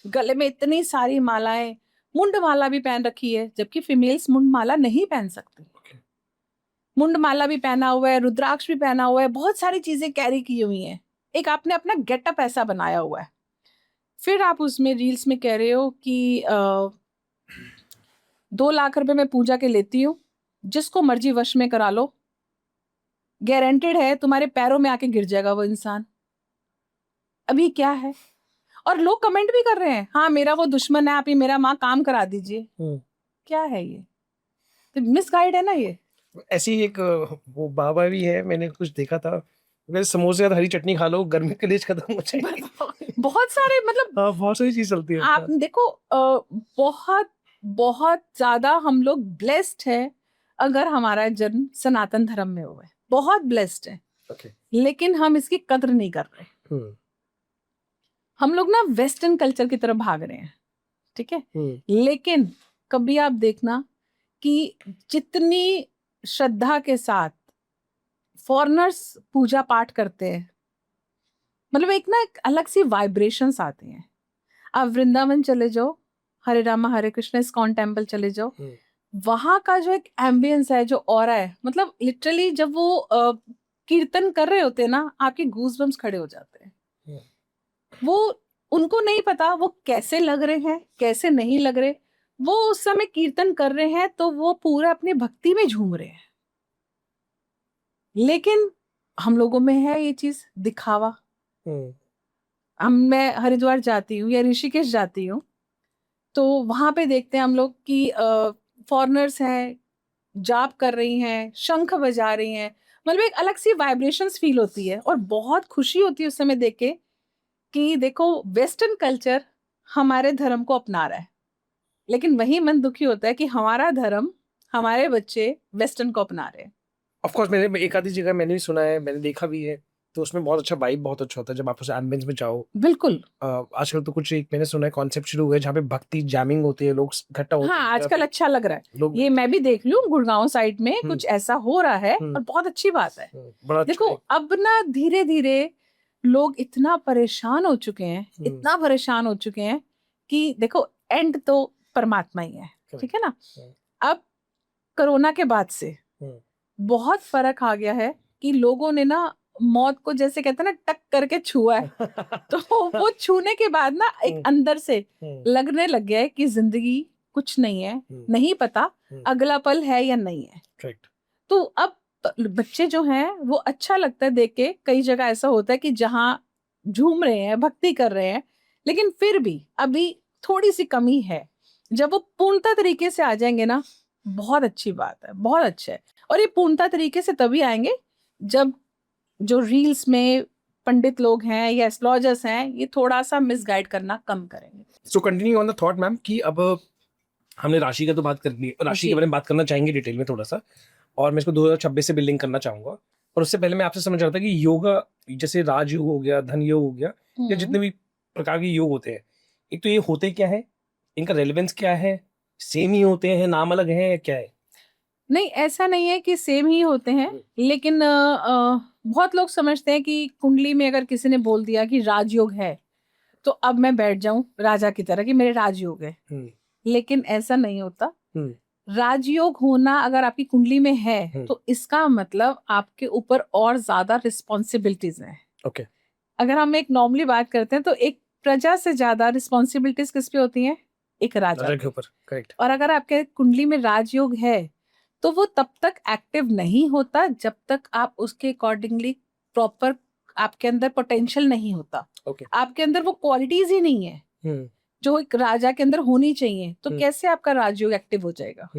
गले में इतनी सारी मालाएं, मुंड माला भी पहन रखी है, जबकि फीमेल्स मुंड माला नहीं पहन सकती। मुंड माला भी पहना हुआ है, रुद्राक्ष भी पहना हुआ है, बहुत सारी चीजें कैरी की हुई हैं। एक आपने अपना गेटअप ऐसा बनाया हुआ है, फिर आप उसमें रील्स में कह रहे हो कि 2 लाख रुपए मैं पूजा के लेती हूँ, जिसको मर्जी वश में करा लो, गारंटेड है तुम्हारे पैरों में आके गिर जाएगा वो इंसान। अभी क्या है? और लोग कमेंट भी कर रहे हैं, हाँ मेरा वो दुश्मन है, आप ये मेरा माँ काम करा दीजिए। क्या है ये? तो मिसगाइड है ना ये। ऐसी एक वो बाबा भी है, मैंने कुछ देखा था, वैसे समोसे या हरी चटनी खा लो, गर्मी कलेज खत्म हो जाएगी। बहुत सारे मतलब हाँ, बहुत सारी चीज चलती है। आप देखो बहुत बहुत ज्यादा हम लोग ब्लेस्ड है अगर हमारा जन्म सनातन धर्म में हुआ है, बहुत ब्लेस्ड है। ओके। लेकिन हम इसकी कद्र नहीं कर रहे। हम लोग ना वेस्टर्न कल्चर की तरफ भाग रहे हैं, ठीक है। लेकिन कभी आप देखना कि जितनी श्रद्धा के साथ फॉरेनर्स पूजा पाठ करते हैं, मतलब एक ना एक अलग सी वाइब्रेशंस आती हैं। आप वृंदावन चले जाओ, हरे रामा हरे कृष्ण इस्कॉन टेम्पल चले जाओ, वहां का जो एक एम्बियंस है, जो ऑरा है, मतलब लिटरली जब वो कीर्तन कर रहे होते हैं ना, आपके गूज़बम्स खड़े हो जाते हैं। वो उनको नहीं पता वो कैसे लग रहे हैं, कैसे नहीं लग रहे, वो उस समय कीर्तन कर रहे हैं तो वो पूरा अपने भक्ति में झूम रहे हैं। लेकिन हम लोगों में है ये चीज दिखावा। मैं हरिद्वार जाती हूँ या ऋषिकेश जाती हूँ, तो वहां पे देखते हैं हम लोग कि फॉरेनर्स हैं, जाप कर रही हैं, शंख बजा रही हैं, मतलब एक अलग सी वाइब्रेशंस फील होती है और बहुत खुशी होती है उस समय देख के कि देखो वेस्टर्न कल्चर हमारे धर्म को अपना रहा है। लेकिन वही मन दुखी होता है कि हमारा धर्म, हमारे बच्चे वेस्टर्न को अपना रहे हैं। ऑफ कोर्स मैंने एक आधी जगह मैंने भी सुना है, मैंने देखा भी है, तो उसमें बहुत अच्छा वाइब बहुत अच्छा होता है जब आप उस एम्बियंस में जाओ। बिल्कुल। आजकल तो कुछ एक मैंने सुना है कॉन्सेप्ट शुरू हुआ है जहाँ पे भक्ति जैमिंग होती है, लोग इकट्ठा होते हाँ हैं आजकल अच्छा लग रहा है, लोग। ये मैं भी देख लूं गुड़गांव साइड में कुछ ऐसा हो रहा है और बहुत अच्छी बात है। बड़ा अच्छा देखो अब ना धीरे धीरे लोग इतना परेशान हो चुके हैं, इतना परेशान हो चुके हैं कि देखो एंड तो परमात्मा ही है, ठीक है ना। अब कोरोना के बाद से बहुत फर्क आ गया है कि लोगों ने ना मौत को जैसे कहते हैं ना टक करके छुआ है तो वो छूने के बाद ना एक अंदर से लगने लग गया है कि जिंदगी कुछ नहीं है, नहीं पता अगला पल है या नहीं है। तो अब बच्चे जो हैं वो अच्छा लगता है देख के, कई जगह ऐसा होता है कि जहाँ झूम रहे हैं, भक्ति कर रहे हैं, लेकिन फिर भी अभी थोड़ी सी कमी है। जब वो पूर्णता तरीके से आ जाएंगे ना, बहुत अच्छी बात है, बहुत अच्छा है। और ये पूर्णता तरीके से तभी आएंगे जब जो रील्स में पंडित लोग हैं या एस्ट्रोलॉजर्स हैं ये थोड़ा सा मिसगाइड करना कम करेंगे। So continue on the thought ma'am कि अब हमने राशि का तो बात कर ली, राशि के बारे में बात करना चाहेंगे डिटेल में थोड़ा सा, और मैं इसको 2026 से बिल्डिंग करना चाहूंगा। और उससे पहले मैं आपसे समझ रहा था कि योगा जैसे राजयोग हो गया, धन योग हो गया, या जितने भी प्रकार के योग होते हैं, एक तो ये होते क्या है, इनका रेलेवेंस क्या है, सेम ही होते हैं, नाम अलग है या क्या है? नहीं ऐसा नहीं है कि सेम ही होते हैं, लेकिन बहुत लोग समझते हैं कि कुंडली में अगर किसी ने बोल दिया कि राजयोग है तो अब मैं बैठ जाऊं राजा की तरह कि मेरे राजयोग है, लेकिन ऐसा नहीं होता। राजयोग होना अगर आपकी कुंडली में है तो इसका मतलब आपके ऊपर और ज्यादा रिस्पॉन्सिबिलिटीज हैं। ओके। अगर हम एक नॉर्मली बात करते हैं तो एक प्रजा से ज्यादा रिस्पॉन्सिबिलिटीज किस पे होती हैं? एक राजा राजा के पे। ऊपर, करेक्ट। और अगर आपके कुंडली में राजयोग है तो वो तब तक एक्टिव नहीं होता जब तक आप उसके अकॉर्डिंगली प्रॉपर आपके अंदर पोटेंशियल नहीं होता। ओके। आपके अंदर वो क्वालिटीज ही नहीं है जो एक राजा के अंदर होनी चाहिए, तो कैसे आपका राजयोग एक्टिव हो जाएगा?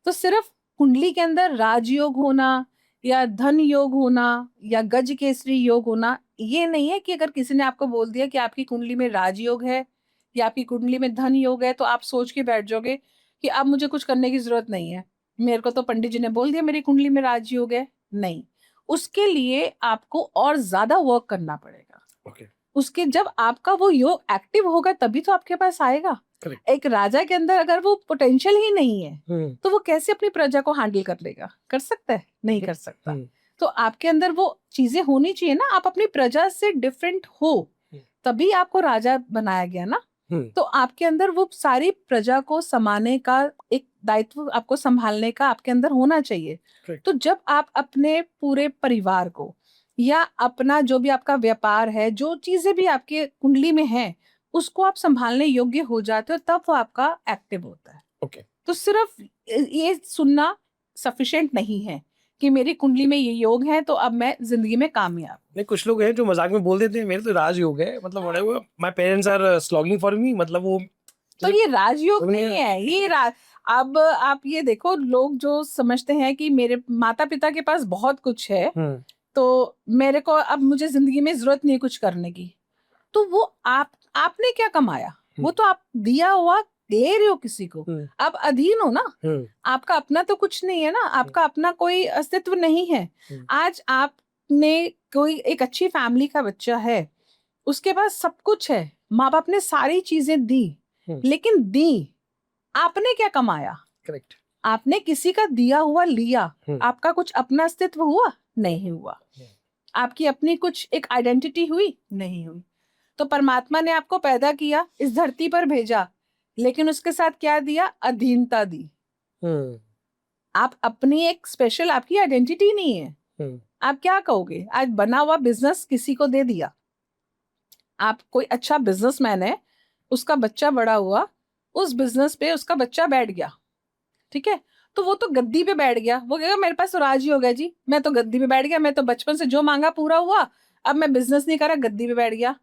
तो सिर्फ कुंडली के अंदर राजयोग होना या धन योग होना या गज केसरी योग होना ये नहीं है कि अगर किसी ने आपको बोल दिया कि आपकी कुंडली में राजयोग है या आपकी कुंडली में धन योग है तो आप सोच के बैठ जाओगे कि अब मुझे कुछ करने की जरूरत नहीं है, मेरे को तो पंडित जी ने बोल दिया मेरी कुंडली में राजयोग है। नहीं, उसके लिए आपको और ज्यादा वर्क करना पड़ेगा। ओके। उसके जब आपका वो योग एक्टिव होगा तभी तो आपके पास आएगा। Correct. एक राजा के अंदर अगर वो पोटेंशियल ही नहीं है तो वो कैसे अपनी प्रजा को हैंडल कर लेगा? कर सकता है? नहीं कर सकता। तो आपके अंदर वो चीजें होनी चाहिए ना, आप अपनी प्रजा से डिफरेंट हो तभी आपको राजा बनाया गया ना। तो आपके अंदर वो सारी प्रजा को संभालने का एक दायित्व आपको संभालने का आपके अंदर होना चाहिए। Correct. तो जब आप अपने पूरे परिवार को या अपना जो भी आपका व्यापार है, जो चीजें भी आपके कुंडली में है, उसको आप संभालने योग्य हो जाते हो तब वो आपका एक्टिव होता है। ओके। तो सिर्फ ये सुनना सफिशिएंट नहीं है कि मेरी कुंडली में ये योग है तो अब मैं जिंदगी में कामयाब। नहीं, कुछ लोग हैं जो मजाक में बोल देते हैं मेरे तो राजयोग है, मतलब whatever, my parents are slogging for me, मतलब वो तो ये राजयोग नहीं है, ये अब आप ये देखो, लोग जो समझते हैं कि मेरे माता पिता के पास बहुत कुछ है तो मेरे को अब मुझे जिंदगी में जरूरत नहीं कुछ करने की, तो वो आपने क्या कमाया? वो तो आप दिया हुआ दे रहे हो किसी को, आप अधीन हो ना। आपका अपना तो कुछ नहीं है ना, आपका अपना कोई अस्तित्व नहीं है। आज आपने कोई एक अच्छी फैमिली का बच्चा है, उसके पास सब कुछ है, माँ बाप ने सारी चीजें दी, लेकिन दी आपने क्या कमाया? करेक्ट। आपने किसी का दिया हुआ लिया, आपका कुछ अपना अस्तित्व हुआ? नहीं हुआ। आपकी अपनी कुछ एक आइडेंटिटी हुई? नहीं हुई। तो परमात्मा ने आपको पैदा किया, इस धरती पर भेजा, लेकिन उसके साथ क्या दिया? अधीनता दी। आप अपनी एक स्पेशल आपकी आइडेंटिटी नहीं है। आप क्या कहोगे? आज बना हुआ बिजनेस किसी को दे दिया, आप कोई अच्छा बिजनेसमैन है, उसका बच्चा बड़ा हुआ, उस बिजनेस पे उसका बच्चा बैठ गया, ठीक है, तो वो तो गद्दी पे बैठ गया, वो कहेगा मेरे पास तो राज ही हो गया जी, मैं तो गद्दी पे बैठ गया, मैं तो बचपन से जो मांगा पूरा हुआ, अब मैं बिजनेस नहीं करा, गद्दी पे बैठ गया।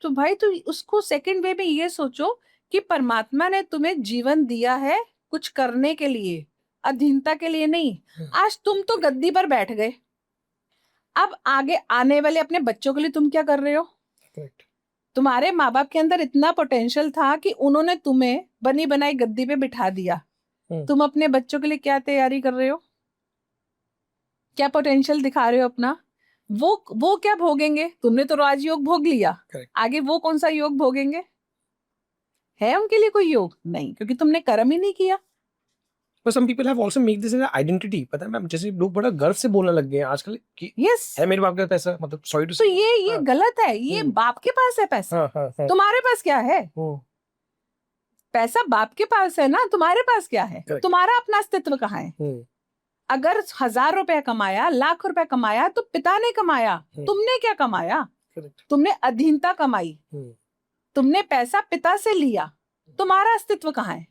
तो भाई तो उसको सेकंड वे में ये सोचो कि परमात्मा ने तुम्हें जीवन दिया है कुछ करने के लिए, अधीनता के लिए नहीं। आज तुम तो गद्दी पर बैठ गए, अब आगे आने वाले अपने बच्चों के लिए तुम क्या कर रहे हो? तुम्हारे माँ बाप के अंदर इतना पोटेंशियल था कि उन्होंने तुम्हें बनी बनाई गद्दी पे बिठा दिया, तुम अपने बच्चों के लिए क्या तैयारी कर रहे हो? क्या पोटेंशियल दिखा रहे हो अपना? वो क्या भोगेंगे? तुमने तो राजयोग भोग लिया, आगे वो कौन सा योग भोगेंगे? है उनके लिए कोई योग? नहीं, क्योंकि तुमने कर्म ही नहीं किया। But some people have also make this an identity, पता है मैम, जैसे लोग बड़ा गर्व से बोलने लग गए हैं आजकल कि यस है मेरे बाप का पैसा, मतलब सॉरी टू तो ये गलत है। ये बाप के पास है पैसा, तुम्हारे पास क्या है? पैसा बाप के पास है ना, तुम्हारे पास क्या है? तुम्हारा अपना अस्तित्व कहाँ है? अगर 1000 रुपया कमाया, लाख रुपया कमाया तो पिता ने कमाया, तुमने क्या कमाया? तुमने अधीनता कमाई, तुमने पैसा पिता से लिया, तुम्हारा अस्तित्व कहाँ है?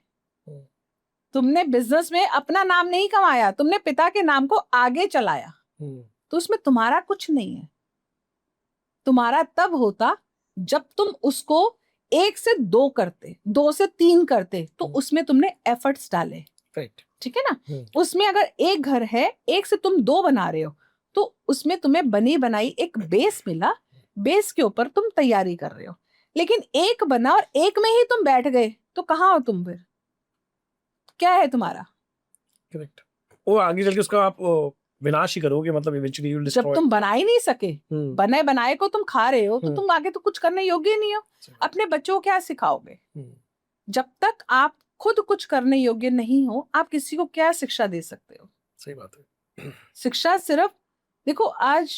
तुमने बिजनेस में अपना नाम नहीं कमाया, तुमने पिता के नाम को आगे चलाया, तो उसमें तुम्हारा कुछ नहीं है। तुम्हारा तब होता जब तुम उसको 1 से 2 करते, 2 से 3 करते, तो उसमें तुमने एफर्ट्स डाले, ठीक है ना। उसमें अगर एक घर है, 1 से तुम 2 बना रहे हो, तो उसमें तुम्हें बनी बनाई एक बेस मिला, बेस के ऊपर तुम तैयारी कर रहे हो। लेकिन एक बना और एक में ही तुम बैठ गए, तो कहाँ हो तुम फिर? क्या है तुम्हारा? करेक्ट। वो आगे चल के उसका आप विनाश ही करोगे, मतलब इवेंचुअली यू विल डिस्ट्रॉय। जब तुम बना ही नहीं सके, बने बनाए को तुम खा रहे हो, तो तुम आगे तो कुछ करने योग्य ही नहीं हो। अपने बच्चों को क्या सिखाओगे? जब तक आप खुद कुछ करने योग्य नहीं हो, आप किसी को क्या शिक्षा दे सकते हो? सही बात है। शिक्षा सिर्फ देखो, आज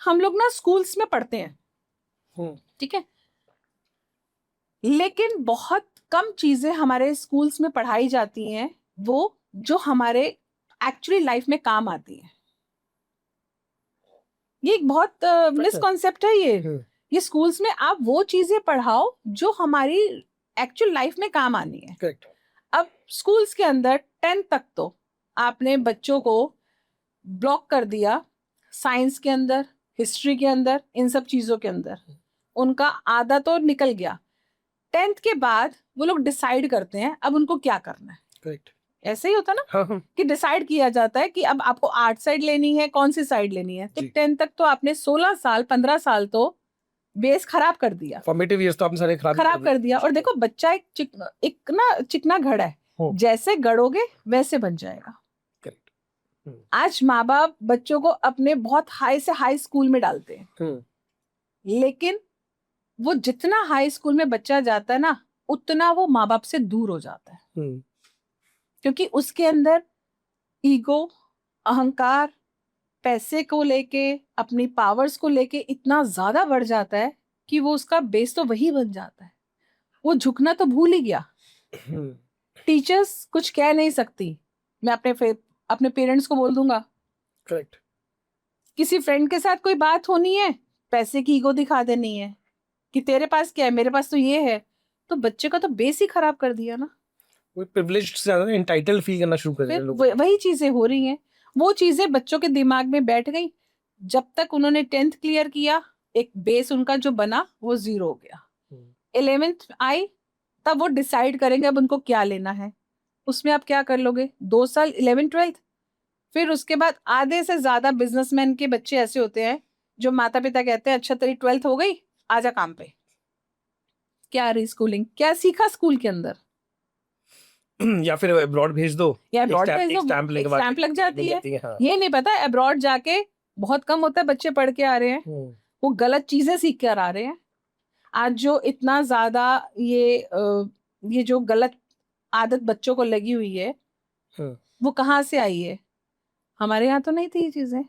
हम लोग ना स्कूल्स में पढ़ते हैं, ठीक है, लेकिन बहुत कम चीजें हमारे स्कूल्स में पढ़ाई जाती हैं वो जो हमारे एक्चुअली लाइफ में काम आती है। ये एक बहुत मिसकॉन्सेप्ट है ये स्कूल्स में आप वो चीजें पढ़ाओ जो हमारी एक्चुअल लाइफ में काम आनी है। करेक्ट। अब स्कूल्स के अंदर 10th तक तो आपने बच्चों को ब्लॉक कर दिया, साइंस के अंदर, हिस्ट्री के अंदर, इन सब चीजों के अंदर उनका आधा तो निकल गया। 10th के बाद वो लोग डिसाइड करते हैं अब उनको क्या करना है। करेक्ट। ऐसे ही होता ना हाँ। कि डिसाइड किया जाता है कि अब आपको आर्ट साइड लेनी है, कौन सी साइड लेनी है। तो जी। 10th तक तो आपने 16 साल 15 साल तो बेस खराब कर दिया, फॉर्मेटिव ईयर्स तो आपने सारे खराब कर दिया। और देखो बच्चा एक ना चिकना घड़ा है, जैसे गढ़ोगे वैसे बन जाएगा। करेक्ट। आज माँ बाप बच्चों को अपने बहुत हाई से हाई स्कूल में डालते हैं, लेकिन वो जितना हाई स्कूल में बच्चा जाता है ना उतना वो माँ बाप से दूर हो जाता है, क्योंकि उसके अंदर ईगो, अहंकार, पैसे को लेके, अपनी पावर्स को लेके इतना ज्यादा बढ़ जाता है कि वो उसका बेस तो वही बन जाता है। वो झुकना तो भूल ही गया। टीचर्स कुछ कह नहीं सकती, मैं अपने पेरेंट्स को बोल दूंगा। करेक्ट। किसी फ्रेंड के साथ कोई बात होनी है, पैसे की ईगो दिखा देनी है कि तेरे पास क्या है, मेरे पास तो ये है। तो बच्चे का तो बेस ही खराब कर दिया ना। वो प्रिविलेज्ड से ज्यादा एंटाइटल्ड फील करना शुरू कर दिया लोग। वही चीजें हो रही हैं, वो चीजें बच्चों के दिमाग में बैठ गई। जब तक उन्होंने 10th क्लियर किया, एक बेस उनका जो बना वो 0 हो गया। 11th आई, तब वो डिसाइड करेंगे अब उनको क्या लेना है। उसमें आप क्या कर लोगे, 2 साल 11th 12th, फिर उसके बाद आधे से ज्यादा बिजनेसमैन के बच्चे ऐसे होते हैं जो माता पिता कहते हैं अच्छा तेरी 12th हो गई, आजा काम पे। क्या रीस्कूलिंग, क्या सीखा स्कूल के अंदर? या फिर अब्रॉड भेज दो, या अब्रॉड भेज दो, स्टैंप लग जाती है। हाँ। ये नहीं पता अब्रॉड जाके बहुत कम होता है बच्चे पढ़ के आ रहे हैं, वो गलत चीजें सीख कर आ रहे हैं। आज जो इतना ज्यादा ये जो गलत आदत बच्चों को लगी हुई है वो कहाँ से आई है? हमारे यहाँ तो नहीं थी ये चीजें,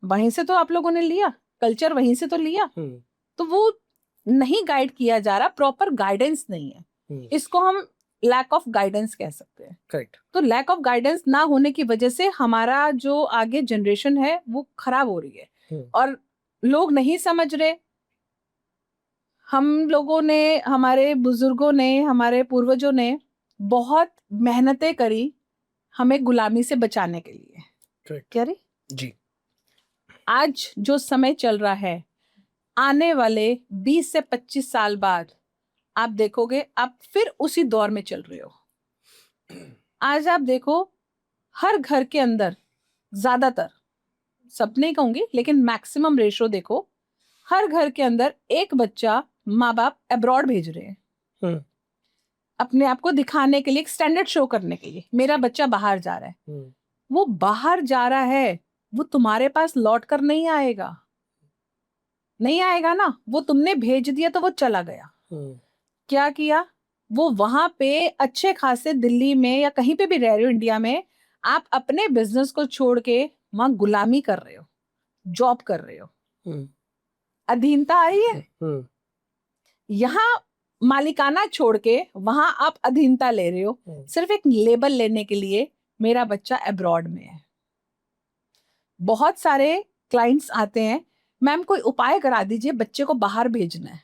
वहीं से तो आप लोगों ने लिया, कल्चर वहीं से तो लिया। तो वो नहीं गाइड किया जा रहा, प्रॉपर गाइडेंस नहीं है। इसको हम लैक ऑफ गाइडेंस कह सकते हैं। करेक्ट। तो लैक ऑफ गाइडेंस ना होने की वजह से हमारा जो आगे जनरेशन है वो खराब हो रही है और लोग नहीं समझ रहे। हम लोगों ने, हमारे बुजुर्गों ने, हमारे पूर्वजों ने बहुत मेहनतें करी हमें गुलामी से बचाने के लिए। करेक्ट। क्या रे जी। आज जो समय चल रहा है, आने वाले 20 से 25 साल बाद आप देखोगे आप फिर उसी दौर में चल रहे हो। आज आप देखो हर घर के अंदर, ज्यादातर, सब नहीं कहूंगी लेकिन मैक्सिमम रेशो देखो, हर घर के अंदर एक बच्चा माँ बाप अब्रॉड भेज रहे हैं अपने आप को दिखाने के लिए, एक स्टैंडर्ड शो करने के लिए, मेरा बच्चा बाहर जा रहा है। वो बाहर जा रहा है, वो तुम्हारे पास लौट कर नहीं आएगा, नहीं आएगा ना। वो तुमने भेज दिया तो वो चला गया। क्या किया वो वहां पे, अच्छे खासे दिल्ली में या कहीं पे भी रह रहे हो इंडिया में, आप अपने बिजनेस को छोड़ के वहां गुलामी कर रहे हो, जॉब कर रहे हो। अधीनता आई है। यहाँ मालिकाना छोड़ के वहां आप अधीनता ले रहे हो, सिर्फ एक लेबल लेने के लिए, मेरा बच्चा अब्रॉड में है। बहुत सारे क्लाइंट्स आते हैं, मैम कोई उपाय करा दीजिए, बच्चे को बाहर भेजना है।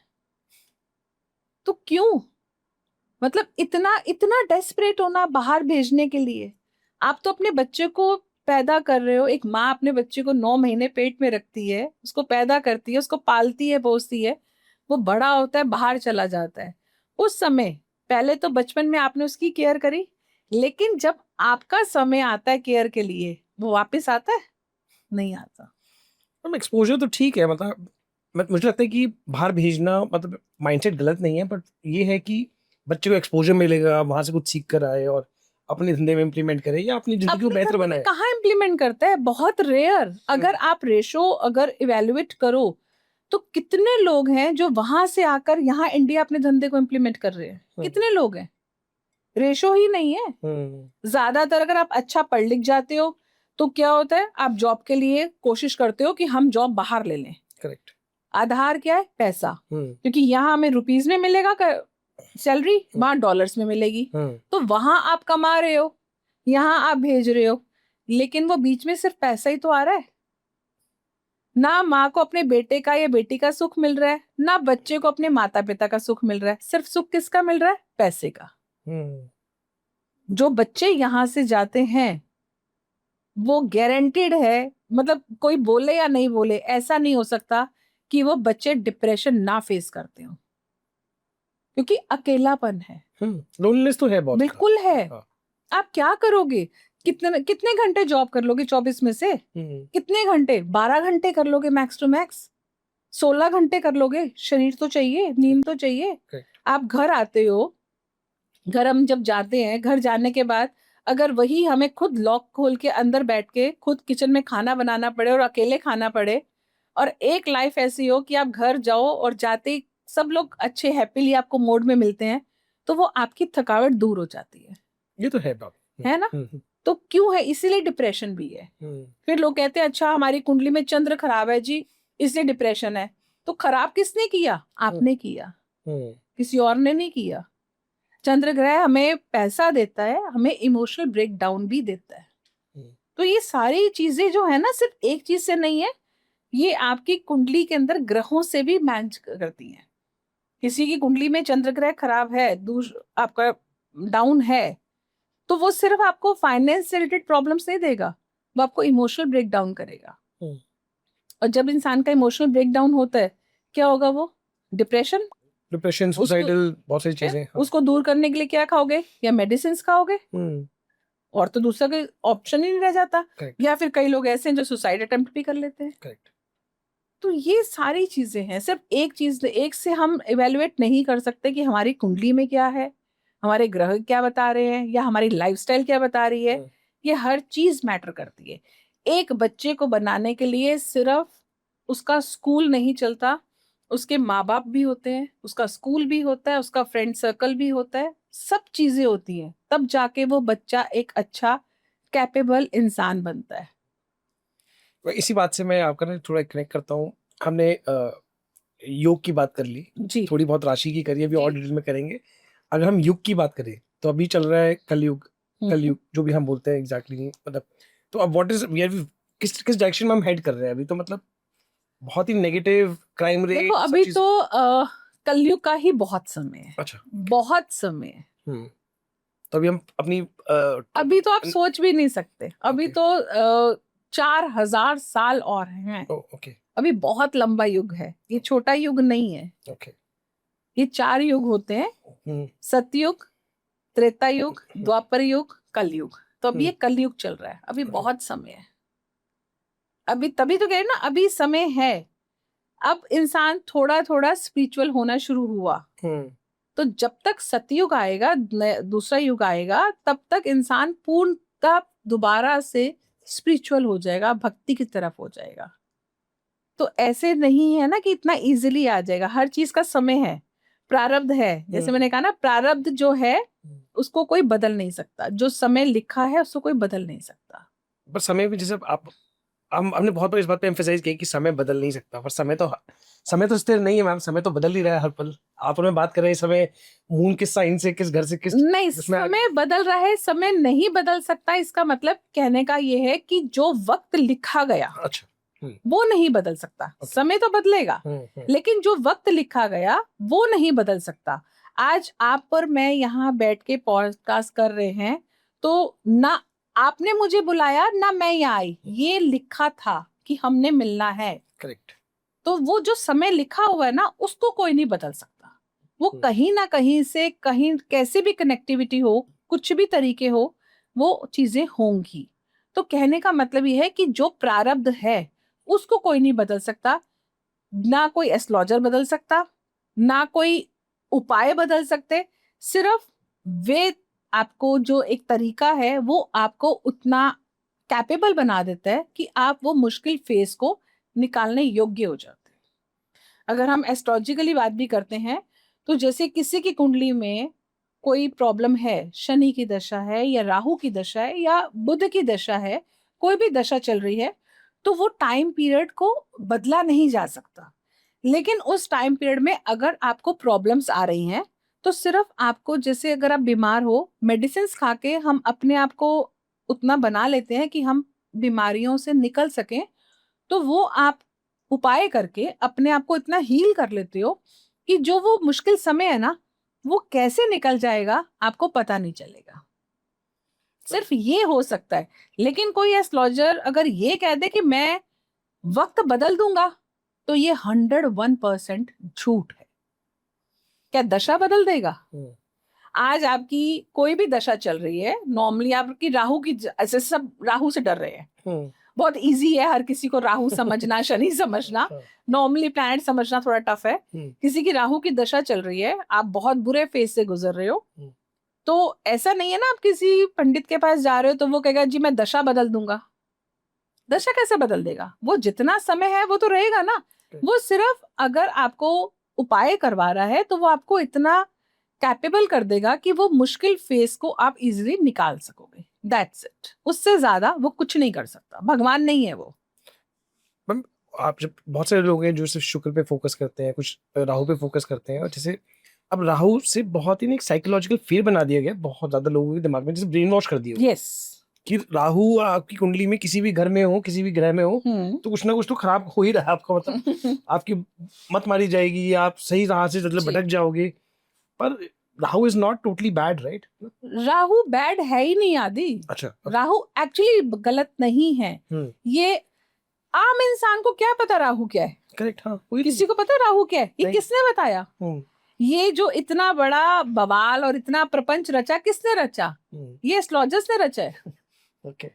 तो क्यों, मतलब इतना इतना डेस्परेट होना बाहर भेजने के लिए? आप तो अपने बच्चे को पैदा कर रहे हो। एक माँ अपने बच्चे को 9 महीने पेट में रखती है, उसको पैदा करती है, उसको पालती है, पोसती है, वो बड़ा होता है, बाहर चला जाता है। उस समय पहले तो बचपन में आपने उसकी केयर करी, लेकिन जब आपका समय आता है केयर के लिए, वो वापस आता है? नहीं आता। एक्सपोजर तो ठीक है, मतलब मुझे लगता है कि बाहर भेजना मतलब माइंडसेट गलत नहीं है, बट ये है कि बच्चे को एक्सपोजर मिलेगा, वहां से कुछ सीख कर आए और अपने धंधे में इम्प्लीमेंट करे या अपनी जिंदगी को बेहतर बनाए। कहाँ इम्प्लीमेंट करता है? बहुत रेयर। अगर आप रेशो अगर इवेल्युएट करो तो कितने लोग हैं जो वहां से आकर यहाँ इंडिया अपने धंधे को इम्प्लीमेंट कर रहे हैं? कितने लोग हैं? रेशो ही नहीं है। ज्यादातर अगर आप अच्छा पढ़ लिख जाते हो तो क्या होता है, आप जॉब के लिए कोशिश करते हो कि हम जॉब बाहर ले लें। करेक्ट। आधार क्या है? पैसा। क्योंकि यहाँ हमें रुपीज में मिलेगा, सैलरी वहां डॉलर्स में मिलेगी, हम्म, तो वहां आप कमा रहे हो, यहाँ आप भेज रहे हो, लेकिन वो बीच में सिर्फ पैसा ही तो आ रहा है। ना माँ को अपने बेटे का या बेटी का सुख मिल रहा है, ना बच्चे को अपने माता पिता का सुख मिल रहा है। सिर्फ सुख किसका मिल रहा है? पैसे का। हम्म, जो बच्चे यहाँ से जाते हैं वो गारंटीड है, मतलब कोई बोले या नहीं बोले, ऐसा नहीं हो सकता कि वो बच्चे डिप्रेशन ना फेस करते हो, क्योंकि अकेलापन है, लोनलीनेस तो है बहुत। बिल्कुल है। हाँ, आप क्या करोगे? कितने कितने घंटे जॉब कर लोगे 24 में से? कितने घंटे? 12 घंटे कर लोगे मैक्स टू मैक्स, 16 घंटे कर लोगे। शरीर तो चाहिए, नींद तो चाहिए। correct. आप घर आते हो, घर हम जब जाते हैं, घर जाने के बाद अगर वही हमें खुद लॉक खोल के अंदर बैठ के खुद किचन में खाना बनाना पड़े और अकेले खाना पड़े, और एक लाइफ ऐसी हो कि आप घर जाओ और जाते ही सब लोग अच्छे हैप्पीली आपको मोड में मिलते हैं, तो वो आपकी थकावट दूर हो जाती है ये तो है बात। है ना? तो क्यों है? इसीलिए डिप्रेशन भी है। फिर लोग कहते हैं अच्छा हमारी कुंडली में चंद्र खराब है जी, इसलिए डिप्रेशन है। तो खराब किसने किया? आपने किया, किसी और ने नहीं किया। चंद्र ग्रह हमें पैसा देता है, हमें इमोशनल ब्रेकडाउन भी देता है। तो ये सारी चीजें जो है ना, सिर्फ एक चीज से नहीं है, ये आपकी कुंडली के अंदर ग्रहों से भी मैच करती हैं। किसी की कुंडली में चंद्र ग्रह खराब है, आपका डाउन है, तो वो सिर्फ आपको फाइनेंस से रिलेटेड प्रॉब्लम्स नहीं देगा, वो आपको इमोशनल ब्रेकडाउन करेगा। और जब इंसान का इमोशनल ब्रेकडाउन होता है, क्या होगा? वो डिप्रेशन, सुसाइडल, बहुत सारी चीजें। हाँ। उसको दूर करने के लिए क्या खाओगे? या मेडिसिन खाओगे, और तो दूसरा कोई ऑप्शन ही नहीं रह जाता। Correct. या फिर कई लोग ऐसे हैं जो सुसाइड अटेम्प्ट भी कर लेते हैं। करेक्ट। तो ये सारी चीजें हैं, सिर्फ एक चीज एक से हम इवेलुएट नहीं कर सकते कि हमारी कुंडली में क्या है, हमारे ग्रह क्या बता रहे हैं, या हमारी लाइफस्टाइल क्या बता रही है। ये हर चीज मैटर करती है। एक बच्चे को बनाने के लिए सिर्फ उसका स्कूल नहीं चलता, उसके माँ बाप भी होते हैं, उसका स्कूल भी होता है, उसका फ्रेंड सर्कल भी होता है, सब चीजें होती हैं, तब जाके वो बच्चा एक अच्छा कैपेबल इंसान बनता है। इसी बात से मैं आपका ना थोड़ा कनेक्ट करता हूँ। हमने योग की बात कर ली, जी थोड़ी बहुत राशि की करी, अभी और डिटेल में करेंगे। अगर हम युग की बात करें तो अभी चल रहा है कलयुग, कलयुग जो भी हम बोलते हैं एग्जैक्टली, मतलब तो अब व्हाट इज वी आर, किस डायरेक्शन में हम हेड कर रहे हैं अभी? तो मतलब बहुत ही नेगेटिव, क्राइम रेट, देखो अभी तो कलयुग का ही बहुत समय है। अच्छा, बहुत समय है। तो अभी हम अपनी अभी तो आप सोच भी नहीं सकते, अभी Okay. तो 4000 साल और हैं। ओके, अभी बहुत लंबा युग है, ये छोटा युग नहीं है। ओके। ये 4 युग होते हैं, सतयुग, त्रेता युग, द्वापर युग, कलयुग। तो अभी ये कलयुग चल रहा है, अभी बहुत समय है। अभी तभी तो कह रहे हैं ना, अभी समय है। अब इंसान थोड़ा थोड़ा स्पिरिचुअल होना शुरू हुआ, तो जब तक सतयुग आएगा, दूसरा युग आएगा, तब तक इंसान पूर्णतः दोबारा से स्पिरिचुअल हो जाएगा, भक्ति की तरफ हो जाएगा। तो ऐसे नहीं है ना कि इतना इजीली आ जाएगा, हर चीज का समय है, प्रारब्ध है। जैसे मैंने कहा ना, प्रारब्ध जो है उसको कोई बदल नहीं सकता, जो समय लिखा है उसको कोई बदल नहीं सकता। पर समय भी, जैसे आप हमने बहुत बार इस बात पे एम्फेसाइज किया कि समय बदल नहीं सकता, पर समय तो स्थिर नहीं है मैम, समय तो बदल ही रहा है हर पल। आप हमें बात कर रहे हैं समय मून किस साइन से, किस घर से, किस नहीं, समय बदल रहा है, समय नहीं बदल सकता। इसका मतलब कहने का ये है कि जो वक्त लिखा गया, अच्छा, वो नहीं बदल सकता। समय तो बदलेगा, लेकिन जो वक्त लिखा गया वो नहीं बदल सकता। आज आप और मैं यहाँ बैठ के पॉडकास्ट कर रहे हैं, तो ना आपने मुझे बुलाया ना मैं यहाँ आई, ये लिखा था कि हमने मिलना है। करेक्ट। तो वो जो समय लिखा हुआ है ना, उसको कोई नहीं बदल सकता। वो कहीं ना कहीं से, कहीं कैसे भी कनेक्टिविटी हो, कुछ भी तरीके हो, वो चीजें होंगी। तो कहने का मतलब ये है कि जो प्रारब्ध है उसको कोई नहीं बदल सकता, ना कोई एस्ट्रोलॉजर बदल सकता, ना कोई उपाय बदल सकते। सिर्फ वे आपको जो एक तरीका है वो आपको उतना कैपेबल बना देता है कि आप वो मुश्किल फेस को निकालने योग्य हो जाते हैं। अगर हम एस्ट्रोलॉजिकली बात भी करते हैं, तो जैसे किसी की कुंडली में कोई प्रॉब्लम है, शनि की दशा है या राहु की दशा है या बुध की दशा है, कोई भी दशा चल रही है, तो वो टाइम पीरियड को बदला नहीं जा सकता। लेकिन उस टाइम पीरियड में अगर आपको प्रॉब्लम्स आ रही हैं, तो सिर्फ आपको, जैसे अगर आप बीमार हो, मेडिसिन खा के हम अपने आप को उतना बना लेते हैं कि हम बीमारियों से निकल सकें, तो वो आप उपाय करके अपने आप को इतना हील कर लेते हो कि जो वो मुश्किल समय है ना, वो कैसे निकल जाएगा आपको पता नहीं चलेगा। सिर्फ ये हो सकता है। लेकिन कोई एस्ट्रोलॉजर अगर ये कह दे कि मैं वक्त बदल दूंगा, तो ये 101% झूठ है। क्या दशा बदल देगा? आज आपकी कोई भी दशा चल रही है, नॉर्मली आपकी राहु की, ऐसे सब राहु से डर रहे हैं, बहुत इजी है हर किसी को राहु समझना, शनि समझना, नॉर्मली प्लैनेट समझना थोड़ा टफ है। किसी की राहु की दशा चल रही है, आप बहुत बुरे फेज से गुजर रहे हो, तो ऐसा नहीं है ना आप किसी पंडित के पास जा रहे हो तो वो कहेगा जी मैं दशा बदल दूंगा। दशा कैसे बदल देगा? वो जितना समय है वो तो रहेगा ना। वो सिर्फ अगर आपको उपाय करवा रहा है तो वो आपको इतना कैपेबल कर देगा कि वो मुश्किल फेस को आप इजीली निकाल सकोगे। That's it. उससे ज्यादा वो कुछ नहीं कर सकता। भगवान नहीं है वो। मैम, आप जब बहुत सारे लोग हैं जो सिर्फ शुक्र पे फोकस करते हैं, कुछ राहु पे फोकस करते हैं, और जैसे अब राहु से बहुत ही एक साइकोलॉजिकल फियर बना दिया गया बहुत ज्यादा लोगों के दिमाग में, जैसे ब्रेन वॉश कर दिया यस कि राहु आपकी कुंडली में किसी भी घर में हो, किसी भी ग्रह में हो, तो कुछ ना कुछ तो खराब हो ही रहा है आपका, मतलब आपकी मत मारी जाएगी, आप सही राह से मतलब भटक जाओगे। पर Rahu is not totally bad, right? Rahu bad है ही नहीं आदि। अच्छा, राहु एक्चुअली गलत नहीं है। ये आम इंसान को क्या पता राहु क्या है? करेक्ट, हाँ। किसी को पता राहु क्या है? ये किसने बताया? ये जो इतना बड़ा बवाल और इतना प्रपंच रचा, किसने रचा? ये एस्ट्रोलॉजर्स ने रचा है। ओके,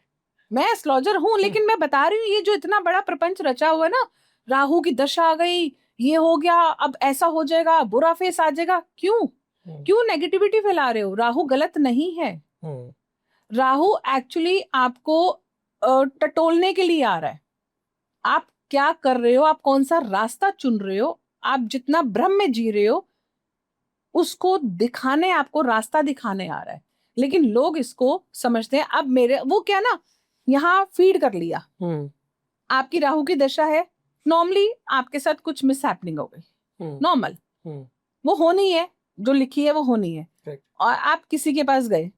मैं एस्ट्रोलॉजर हूँ, लेकिन मैं बता रही हूँ ये जो इतना बड़ा प्रपंच रचा हुआ है ना, राहु की दशा आ गई, ये हो गया, अब ऐसा हो जाएगा, बुरा फेस आ जाएगा, क्यों नेगेटिविटी फैला रहे हो? राहु गलत नहीं है। राहु एक्चुअली आपको टटोलने के लिए आ रहा है। आप क्या कर रहे हो, आप कौन सा रास्ता चुन रहे हो, आप जितना भ्रम में जी रहे हो, उसको दिखाने, आपको रास्ता दिखाने आ रहा है। लेकिन लोग इसको समझते हैं अब मेरे, वो क्या ना, यहाँ फीड कर लिया। आपकी राहु की दशा है, नॉर्मली आपके साथ कुछ मिस हैपनिंग हो गई, नॉर्मल, वो होनी है, जो लिखी है वो होनी है। और आप किसी के पास गए,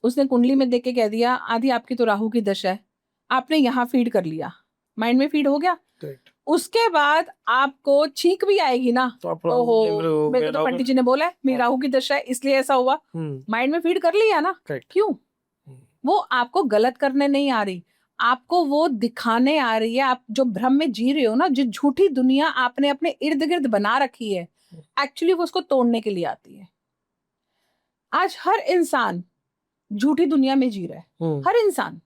उसने कुंडली में देख के कह दिया आदि आपकी तो राहु की दशा है, आपने यहाँ फीड कर लिया, माइंड में फीड हो गया। उसके बाद आपको छींक भी आएगी ना, ओहो मेरे को तो पंडित जी ने बोला है मेरी राहु की दशा है इसलिए ऐसा हुआ। माइंड में फीड कर लिया ना। क्यों? वो आपको गलत करने नहीं आ रही, आपको वो दिखाने आ रही है। आप जो भ्रम में जी रहे हो ना, जो झूठी दुनिया आपने अपने इर्द गिर्द बना रखी है, एक्चुअली वो उसको तोड़ने के लिए आती है। आज हर इंसान झूठी दुनिया में जी रहा है, हर इंसान।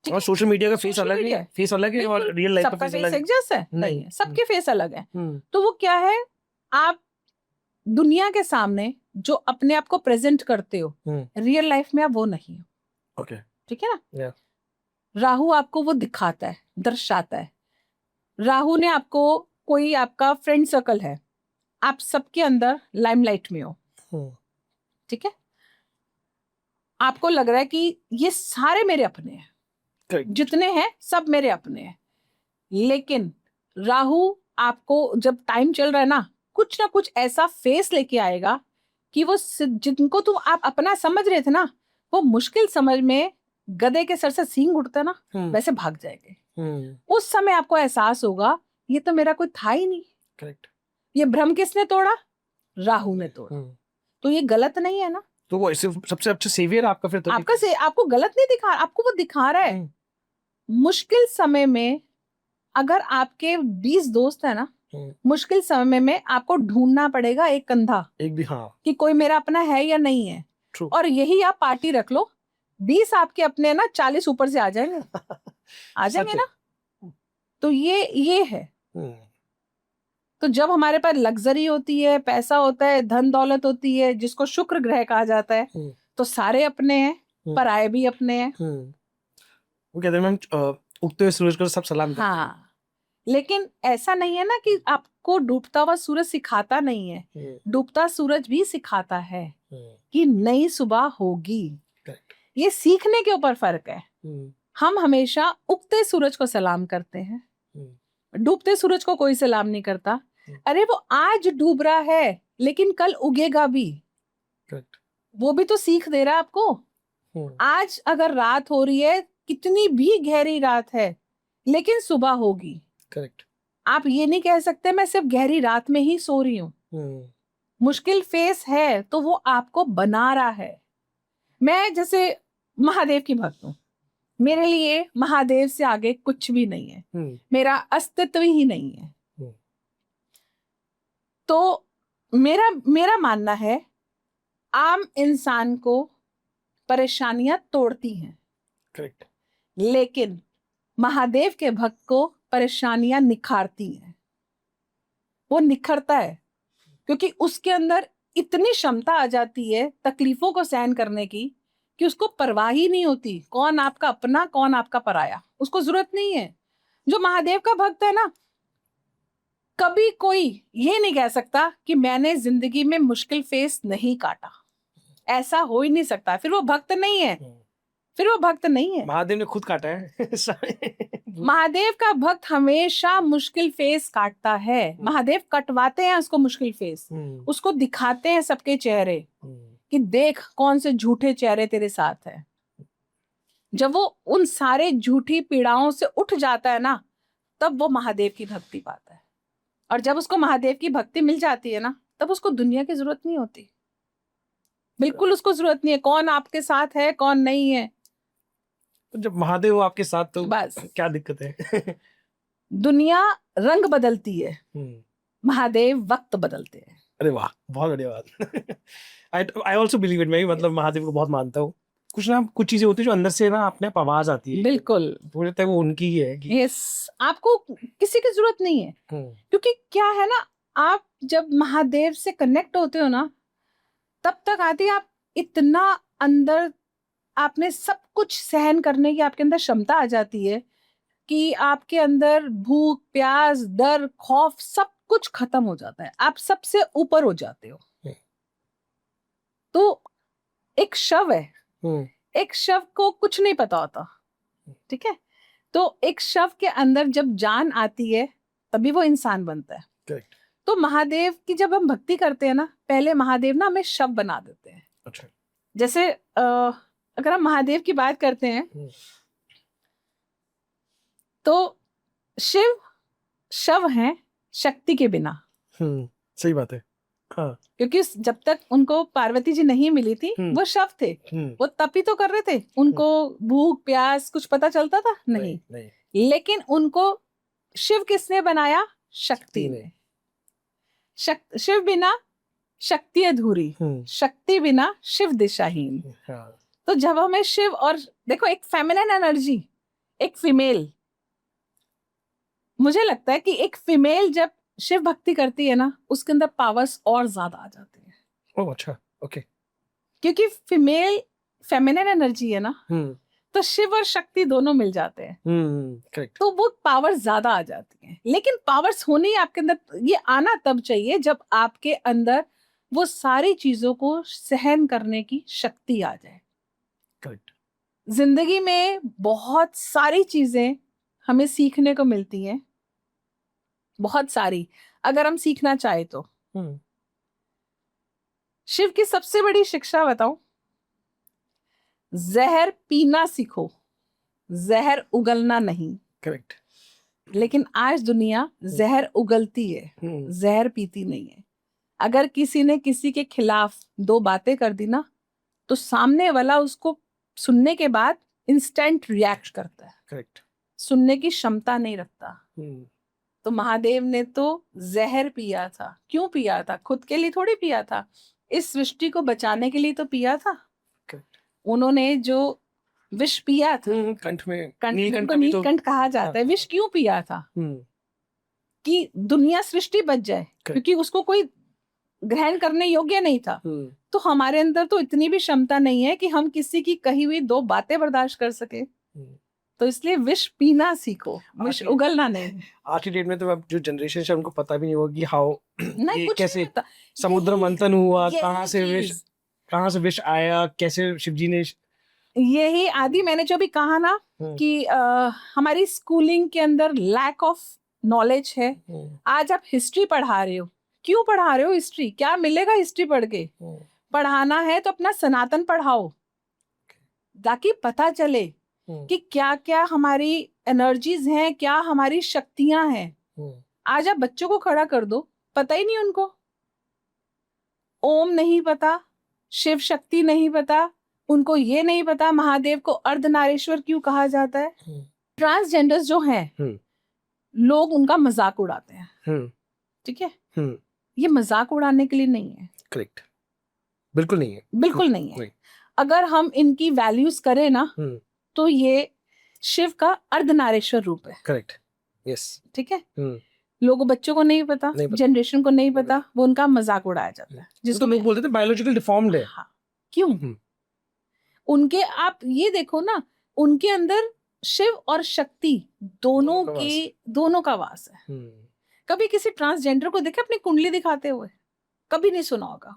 और सोशल मीडिया का फेस अलग है, फेस अलग है, और रियल लाइफ का फेस अलग है। जैसा है नहीं है, सबके फेस अलग है। तो वो क्या है, आप दुनिया के सामने जो अपने आप को प्रेजेंट करते हो, रियल लाइफ में आप वो नहीं हो। ओके, ठीक है ना? राहु आपको वो दिखाता है, दर्शाता है। राहु ने आपको, कोई आपका फ्रेंड सर्कल है, आप सबके अंदर लाइमलाइट में हो, ठीक है, आपको लग रहा है कि ये सारे मेरे अपने हैं, जितने हैं सब मेरे अपने हैं। लेकिन राहु आपको जब टाइम चल रहा है ना, कुछ ना कुछ ऐसा फेस लेके आएगा कि वो जिनको तुम आप अपना समझ रहे थे ना, वो मुश्किल समझ में गधे के सर से सींग उठता ना, वैसे भाग जाएंगे। उस समय आपको एहसास होगा ये तो मेरा कोई था ही नहीं। करेक्ट। ये भ्रम किसने तोड़ा? राहु ने तोड़ा। तो ये गलत नहीं है ना? तो वो सबसे अच्छा सेवियर आपका फिर तो आपको गलत नहीं दिखा, आपको वो दिखा रहा है। मुश्किल समय में अगर आपके 20 दोस्त है ना, मुश्किल समय में आपको ढूंढना पड़ेगा एक कंधा, एक भी, हाँ, कि कोई मेरा अपना है या नहीं है। True. और यही आप पार्टी रख लो, 20 आपके अपने ना, 40 ऊपर से आ जाएंगे। आ जाएंगे ना। तो ये है। तो जब हमारे पास लग्जरी होती है, पैसा होता है, धन दौलत होती है, जिसको शुक्र ग्रह कहा जाता है, तो सारे अपने हैं, पराये भी अपने हैं। वो कहते हैं मैम, उगते हुए सूरज को सब सलाम करते हैं। हाँ, लेकिन ऐसा नहीं है ना कि आपको डूबता हुआ सूरज सिखाता नहीं है। डूबता सूरज भी सिखाता है कि नई सुबह होगी। ये सीखने के ऊपर फर्क है। हम हमेशा उगते सूरज को सलाम करते हैं, डूबते सूरज को कोई सलाम नहीं करता। अरे वो आज डूब रहा है लेकिन कल उगेगा भी, करेक्ट। वो भी तो सीख दे रहा है आपको। आज अगर रात हो रही है, कितनी भी गहरी रात है, लेकिन सुबह होगी। करेक्ट। आप ये नहीं कह सकते मैं सिर्फ गहरी रात में ही सो रही हूँ। मुश्किल फेस है तो वो आपको बना रहा है। मैं जैसे महादेव की भक्त हूँ, मेरे लिए महादेव से आगे कुछ भी नहीं है, मेरा अस्तित्व ही नहीं है। तो मेरा मानना है आम इंसान को परेशानियां तोड़ती हैं, करेक्ट। लेकिन महादेव के भक्त को परेशानियां निखारती हैं। वो निखरता है क्योंकि उसके अंदर इतनी क्षमता आ जाती है तकलीफों को सहन करने की कि उसको परवाह ही नहीं होती कौन आपका अपना कौन आपका पराया, उसको जरूरत नहीं है। जो महादेव का भक्त है ना, कभी कोई ये नहीं कह सकता कि मैंने जिंदगी में मुश्किल फेस नहीं काटा, ऐसा हो ही नहीं सकता। फिर वो भक्त नहीं है, फिर वो भक्त नहीं है। महादेव ने खुद काटा है। महादेव का भक्त हमेशा मुश्किल फेस काटता है। महादेव कटवाते हैं उसको मुश्किल फेस, उसको दिखाते हैं सबके चेहरे कि देख कौन से झूठे चेहरे तेरे साथ है। जब वो उन सारे झूठी पीड़ाओं से उठ जाता है ना, तब वो महादेव की भक्ति पाता है। और जब उसको महादेव की भक्ति मिल जाती है ना, तब उसको दुनिया की जरूरत नहीं होती, बिल्कुल उसको जरूरत नहीं है कौन आपके साथ है कौन नहीं है। जब महादेव हो आपके साथ तो बस क्या दिक्कत है। दुनिया रंग बदलती है, महादेव वक्त बदलते हैं। अरे वाह, बहुत बढ़िया बात। I also believe it. मैं भी मतलब महादेव को बहुत मानता हूँ। कुछ चीजें होती है जो अंदर से ना अपने आप आवाज आती है, बिल्कुल मुझे लगता है वो उनकी ही है कि यस, आपको किसी की जरूरत नहीं है। क्योंकि क्या है ना, आप जब महादेव से कनेक्ट होते हो ना, तब तक आती है आप इतना अंदर, आपने सब कुछ सहन करने की आपके अंदर क्षमता आ जाती है कि आपके अंदर भूख प्यास डर खौफ सब कुछ खत्म हो जाता है, आप सबसे ऊपर हो जाते हो। तो एक शव है, एक शव को कुछ नहीं पता होता, ठीक है। तो एक शव के अंदर जब जान आती है तभी वो इंसान बनता है। Correct. तो महादेव की जब हम भक्ति करते हैं ना, पहले महादेव ना हमें शव बना देते हैं। अच्छा। जैसे अगर हम महादेव की बात करते हैं तो शिव शव हैं शक्ति के बिना। सही बात है। हाँ। क्योंकि जब तक उनको पार्वती जी नहीं मिली थी वो शव थे, वो तप ही तो कर रहे थे, उनको भूख प्यास कुछ पता चलता था नहीं। लेकिन उनको शिव किसने बनाया? शक्ति ने। शिव बिना शक्ति अधूरी, शक्ति बिना शिव दिशाहीन। तो जब हमें शिव, और देखो एक फेमिनिन एनर्जी, एक फीमेल, मुझे लगता है कि एक फीमेल जब शिव भक्ति करती है ना, उसके अंदर पावर्स और ज्यादा आ जाते हैं। ओह अच्छा, ओके। क्योंकि फीमेल फेमिनिन एनर्जी है ना, तो शिव और शक्ति दोनों मिल जाते हैं। करेक्ट। तो वो पावर ज्यादा आ जाती है। लेकिन पावर्स होनी आपके अंदर, ये आना तब चाहिए जब आपके अंदर वो सारी चीजों को सहन करने की शक्ति आ जाए। करेक्ट। जिंदगी में बहुत सारी चीजें हमें सीखने को मिलती हैं, बहुत सारी, अगर हम सीखना चाहे तो। शिव की सबसे बड़ी शिक्षा बताऊं, जहर पीना सीखो, जहर उगलना नहीं। करेक्ट। लेकिन आज दुनिया जहर उगलती है, जहर पीती नहीं है। अगर किसी ने किसी के खिलाफ दो बातें कर दी ना, तो सामने वाला उसको सुनने के बाद इंस्टेंट रिएक्ट करता है। करेक्ट। सुनने की क्षमता नहीं रखता। तो महादेव ने तो जहर पिया था। क्यों पिया था? खुद के लिए थोड़ी पिया था, इस सृष्टि को बचाने के लिए तो पिया था। उन्होंने जो विष पिया था, कंठ में, नीलकंठ कहा जाता है, विष क्यों पिया था? कि दुनिया सृष्टि बच जाए, क्योंकि उसको कोई ग्रहण करने योग्य नहीं था। तो हमारे अंदर तो इतनी भी क्षमता नहीं है कि हम किसी की कही हुई दो बातें बर्दाश्त कर सके। तो इसलिए विष पीना सीखो, विष उगलना नहीं। आज की डेट में तो अब जो जनरेशन है उनको पता भी नहीं होगा कि हाउ कैसे समुद्र मंथन हुआ, कहाँ से विष आया, कैसे शिवजी ने। यही आदि मैंने जो भी कहा ना कि हमारी स्कूलिंग के अंदर लैक ऑफ नॉलेज है। आज आप हिस्ट्री पढ़ा रहे हो, क्यों पढ़ा रहे हो हिस्ट्री? क्या मिलेगा हिस्ट्री पढ़ के? पढ़ाना है तो अपना सनातन पढ़ाओ, ताकि पता चले कि क्या क्या हमारी एनर्जीज हैं, क्या हमारी शक्तियां हैं। आज आप बच्चों को खड़ा कर दो, पता ही नहीं उनको, ओम नहीं पता, शिव शक्ति नहीं पता, उनको ये नहीं पता महादेव को अर्धनारीश्वर क्यों कहा जाता है। ट्रांसजेंडर्स जो हैं, लोग उनका मजाक उड़ाते हैं, ठीक है, ये मजाक उड़ाने के लिए नहीं है। करेक्ट, बिल्कुल नहीं है, बिल्कुल नहीं है। अगर हम इनकी वैल्यूज करें ना, तो ये शिव का अर्धनारीश्वर रूप है। करेक्ट, यस, ठीक है। लोगों बच्चों को नहीं पता, जनरेशन को नहीं पता, वो उनका मजाक उड़ाया जाता है, जिसको तो लोग बोलते थे बायोलॉजिकल डिफॉर्म्ड है। हाँ, क्यों? उनके, आप ये देखो ना, उनके अंदर शिव और शक्ति दोनों का वास है। कभी किसी ट्रांसजेंडर को देखे अपनी कुंडली दिखाते हुए? कभी नहीं सुना होगा।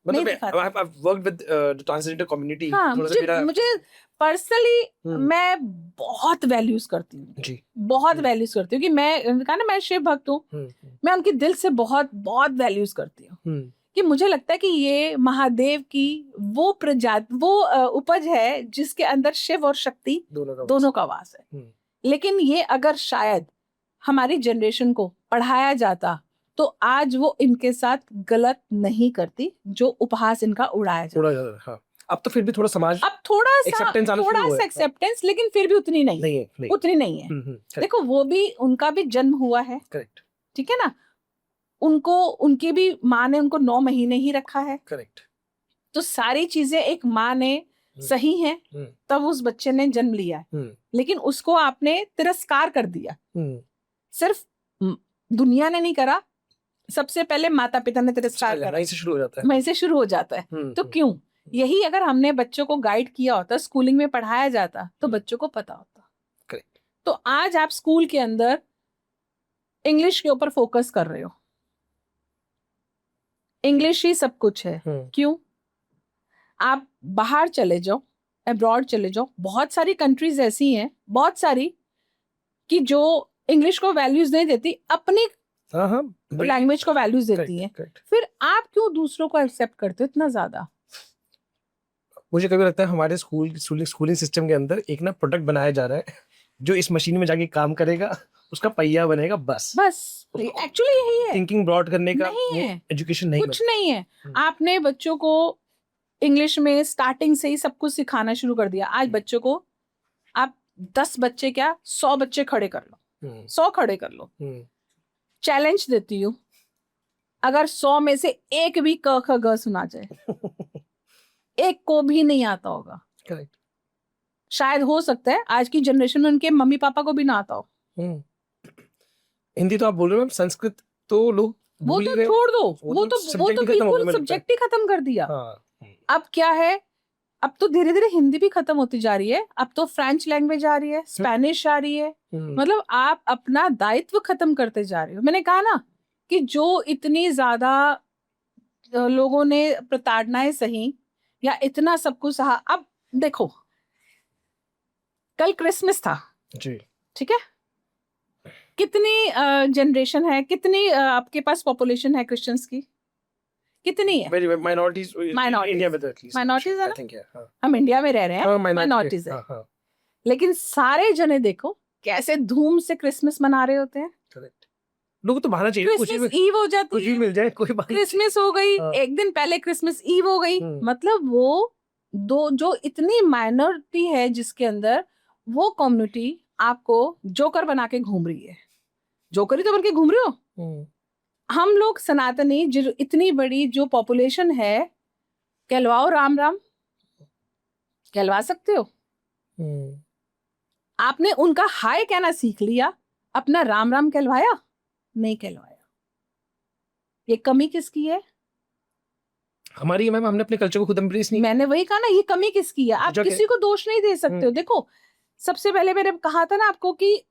मतलब I've worked with the transgender community। हाँ, मुझे पर्सनली मैं बहुत वैल्यूज करती हूँ जी, बहुत वैल्यूज करती हूँ कि मैं शिव भक्त हूँ। मैं उनकी दिल से बहुत बहुत वैल्यूज करती हूँ कि मुझे लगता है कि ये महादेव की वो उपज है जिसके अंदर शिव और शक्ति दोनों का वास है। लेकिन ये अगर शायद हमारी जनरेशन को पढ़ाया जाता तो आज वो इनके साथ गलत नहीं करती, जो उपहास इनका उड़ाया जाता। हाँ। अब तो फिर भी थोड़ा समाज, अब थोड़ा सा एक्सेप्टेंस, लेकिन फिर भी उतनी नहीं है। उतनी नहीं है। देखो, वो भी, उनका भी जन्म हुआ है, करेक्ट, ठीक है ना, उनकी भी माँ ने उनको 9 महीने ही रखा है, करेक्ट। तो सारी चीजें एक माँ ने सही है, तब उस बच्चे ने जन्म लिया है, लेकिन उसको आपने तिरस्कार कर दिया। सिर्फ दुनिया ने नहीं करा, सबसे पहले माता पिता ने तिरस्कार करा, वहीं से शुरू हो जाता है। तो क्यों? यही अगर हमने बच्चों को गाइड किया होता, स्कूलिंग में पढ़ाया जाता, तो बच्चों को पता होता। करेक्ट। तो आज आप स्कूल के अंदर इंग्लिश के ऊपर फोकस कर रहे हो, इंग्लिश ही सब कुछ है। क्यों? आप बाहर चले जाओ, अब्रॉड चले जाओ, बहुत सारी कंट्रीज ऐसी हैं, बहुत सारी, कि जो इंग्लिश को वैल्यूज नहीं देती, अपनी लैंग्वेज को वैल्यूज देती है। फिर आप क्यों दूसरों को एक्सेप्ट करते हो इतना ज्यादा? मुझे कभी लगता है हमारे स्कूलिंग सिस्टम के अंदर एक ना प्रोडक्ट बनाया जा रहा है जो इस मशीन में जाके काम करेगा, उसका पहिया बनेगा, बस एक्चुअली यही है। थिंकिंग ब्रॉड करने का एजुकेशन नहीं, कुछ नहीं है। आपने बच्चों को इंग्लिश में स्टार्टिंग से ही सब कुछ सिखाना शुरू कर दिया। आज बच्चों को आप 10 बच्चे क्या 100 बच्चे खड़े कर लो, 100 खड़े कर लो, चैलेंज देती हूँ, अगर 100 में से एक भी क ख ग सुना जाए, एक को भी नहीं आता होगा, करेक्ट, शायद हो सकता है आज की जनरेशन में उनके मम्मी पापा को भी ना आता हो। हिंदी तो आप बोल रहे हो, संस्कृत तो लोग वो तो छोड़ दो, वो तो बिल्कुल सब्जेक्ट ही खत्म कर दिया। अब क्या है, अब तो धीरे धीरे हिंदी भी खत्म होती जा रही है, अब तो फ्रेंच लैंग्वेज आ रही है, स्पेनिश आ रही है, मतलब आप अपना दायित्व खत्म करते जा रहे हो। मैंने कहा ना कि जो इतनी ज्यादा लोगों ने प्रताड़नाएं सही या इतना सब कुछ सहा। अब देखो, कल क्रिसमस था जी, ठीक है, कितनी जनरेशन है, कितनी आपके पास पॉपुलेशन है क्रिश्चियंस की, कितनी है? माइनॉरिटीज इंडिया में, माइनॉरिटीज है ना, हम इंडिया में रह रहे हैं, माइनॉरिटीज है, लेकिन सारे जने देखो कैसे धूम से क्रिसमस मना रहे होते हैं। करेक्ट। लोगों तो बहाना चाहिए, क्रिसमस ईव हो जाती है, कुछ भी मिल जाए, कोई बात, क्रिसमस हो गई, एक दिन पहले क्रिसमस ईव हो गई। मतलब वो जो इतनी माइनॉरिटी है जिसके अंदर वो कम्युनिटी आपको जोकर बना के घूम रही है। जोकर ही तो बन के घूम रहे हो। हम लोग सनातनी जो इतनी बड़ी जो पॉपुलेशन है, कहलवाओ राम राम, कहलवा सकते हो? आपने उनका हाय कहना सीख लिया, अपना राम राम कहलवाया? नहीं कहलवाया। ये कमी किसकी है? हमारी। मैम, हमने अपने कल्चर को खुद एम्ब्रेस नहीं। मैंने वही कहा ना, ये कमी किसकी है? आप किसी को दोष नहीं दे सकते हो। देखो, सबसे पहले मैंने कहा था ना आपको कि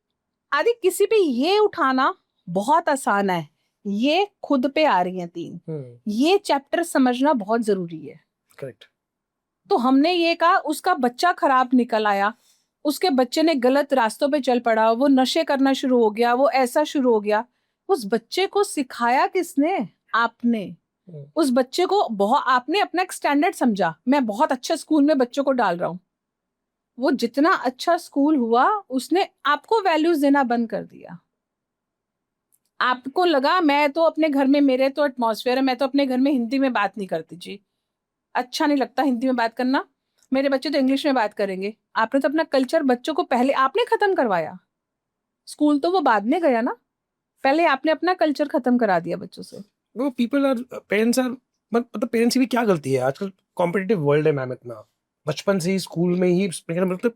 आदि किसी पे ये उठाना बहुत आसान है, ये खुद पे आ रही हैं 3, ये चैप्टर समझना बहुत जरूरी है। करेक्ट। तो हमने ये कहा, उसका बच्चा खराब निकल आया, उसके बच्चे ने गलत रास्तों पे चल पड़ा, वो नशे करना शुरू हो गया, वो ऐसा शुरू हो गया, उस बच्चे को सिखाया किसने? आपने। उस बच्चे को बहुत आपने अपना एक स्टैंडर्ड समझा, मैं बहुत अच्छे स्कूल में बच्चों को डाल रहा हूँ। वो जितना अच्छा स्कूल हुआ उसने आपको वैल्यूज देना बंद कर दिया। आपको लगा मैं तो अपने घर में, मेरे तो एटमॉस्फेयर है, मैं तो अपने घर में हिंदी में बात नहीं करती जी, अच्छा नहीं लगता हिंदी में बात करना, मेरे बच्चे तो इंग्लिश में बात करेंगे। आपने तो अपना कल्चर बच्चों को पहले आपने खत्म करवाया। स्कूल तो वो बाद में गया ना, पहले आपने अपना कल्चर खत्म करा दिया बच्चों से। वो पीपल आर पेरेंट्स आर मतलब पेरेंट्स की भी क्या गलती है? आजकल कॉम्पिटिटिव वर्ल्ड है मैम, इतना बचपन से ही स्कूल में ही मतलब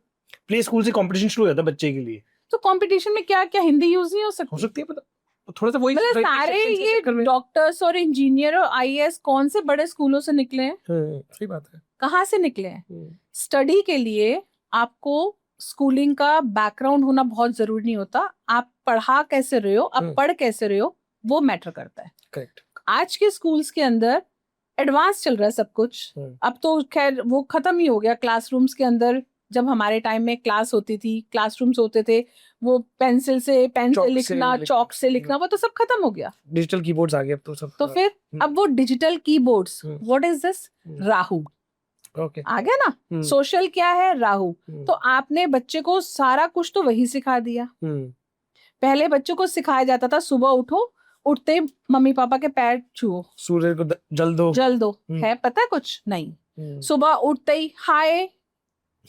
प्ले स्कूल से कंपटीशन शुरू हो जाता है बच्चे के लिए। तो कंपटीशन में क्या क्या हिंदी यूज नहीं हो हो सकती? सकती है मतलब थोड़ा सा वही मतलब सारे acceptance के ये चक्कर में। डॉक्टर्स और इंजीनियर और आईएएस कौन से बड़े स्कूलों से निकले हैं? सही बात है। कहाँ से निकले हैं? स्टडी के लिए आपको स्कूलिंग का बैकग्राउंड होना बहुत जरूरी नहीं होता, आप पढ़ा कैसे रहे हो, आप पढ़ कैसे रहे हो, वो मैटर करता है। करेक्ट। आज के स्कूल्स के अंदर एडवांस चल रहा है सब कुछ। अब तो खैर वो खत्म ही हो गया। क्लासरूम्स के अंदर जब हमारे टाइम में क्लास होती थी, क्लासरूम्स होते थे, वो पेंसिल से पेन से लिखना, चौक से लिखना, वो तो सब खत्म हो गया। डिजिटल कीबोर्ड्स आ गए अब तो सब। तो फिर अब वो digital keyboards, what is this? Rahu okay आ गया ना। सोशल क्या है? राहु। तो आपने बच्चे को सारा कुछ तो वही सिखा दिया। पहले बच्चों को सिखाया जाता था सुबह उठो, उठते ही मम्मी पापा के पैर छुओ, सूर्य को जल दो है पता है कुछ नहीं। सुबह उठते ही हाय,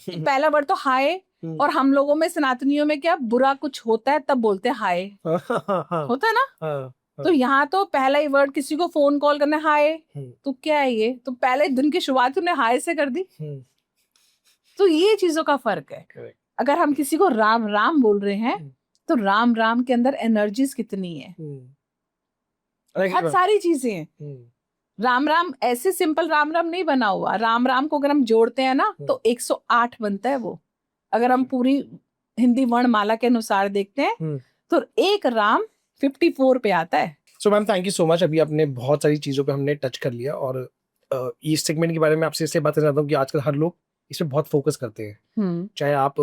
पहला वर्ड तो हाय। और हम लोगों में सनातनियों में क्या, बुरा कुछ होता है तब बोलते हैं हाय, होता है ना। तो यहाँ तो पहला ही वर्ड, किसी को फोन कॉल करना हाय, तो क्या है ये, तो पहले दिन की शुरुआत तुमने हाय से कर दी। तो ये चीजों का फर्क है। अगर हम किसी को राम राम बोल रहे हैं तो राम राम के अंदर एनर्जीज कितनी है, बहुत सारी चीजें हैं। राम राम ऐसे सिंपल राम राम नहीं बना हुआ। राम राम को अगर हम जोड़ते हैं ना तो 108 बनता है वो। अगर हम पूरी हिंदी वर्णमाला के अनुसार देखते हैं तो एक राम 54 पे आता है। So ma'am thank you so much. अभी आपने बहुत सारी चीजों पे हमने टच कर लिया, और इस सेगमेंट के बारे में आपसे इससे बात करना चाहता हूँ कि आजकल हर लोग इस पे बहुत फोकस करते हैं, चाहे आप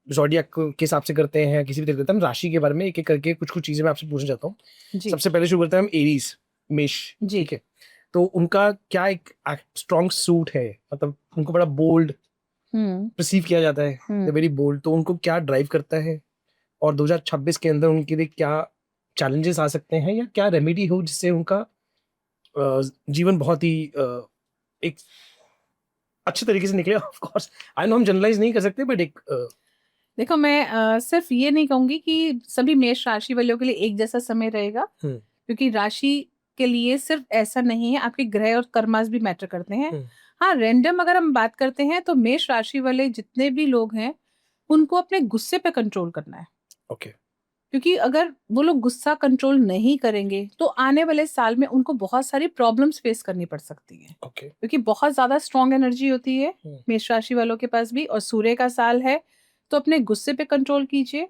ज़ोडिएक के हिसाब से करते हैं, किसी भी तरीके से। हम राशि के बारे में एक एक करके कुछ कुछ चीजें मैं आपसे पूछना चाहता हूँ। सबसे पहले शुरू करते हैं हम एरीज, मेष, ठीक है। तो उनका क्या एक स्ट्रॉन्ग सूट है, मतलब उनको बड़ा बोल्ड परसीव किया जाता है, वेरी बोल्ड। तो उनको क्या ड्राइव करता है, और 2026 के अंदर उनके लिए क्या चैलेंजेस आ सकते हैं, या क्या रेमेडी हो जिससे उनका जीवन बहुत ही एक अच्छे तरीके से निकले? ऑफ कोर्स आई नो हम जनरलाइज नहीं कर सकते, बट एक देखो मैं सिर्फ ये नहीं कहूंगी कि सभी मेष राशि वालों के लिए एक जैसा समय रहेगा, क्योंकि राशि के लिए सिर्फ ऐसा नहीं है, आपके ग्रह और कर्मास भी मैटर करते हैं। हाँ, रैंडम अगर हम बात करते हैं तो मेष राशि वाले जितने भी लोग हैं उनको अपने गुस्से पे कंट्रोल करना है। ओके। क्योंकि अगर वो लोग गुस्सा कंट्रोल नहीं करेंगे तो आने वाले साल में उनको बहुत सारी प्रॉब्लम्स फेस करनी पड़ सकती है। क्योंकि बहुत ज्यादा स्ट्रॉन्ग एनर्जी होती है मेष राशि वालों के पास भी, और सूर्य का साल है, तो अपने गुस्से पे कंट्रोल कीजिए।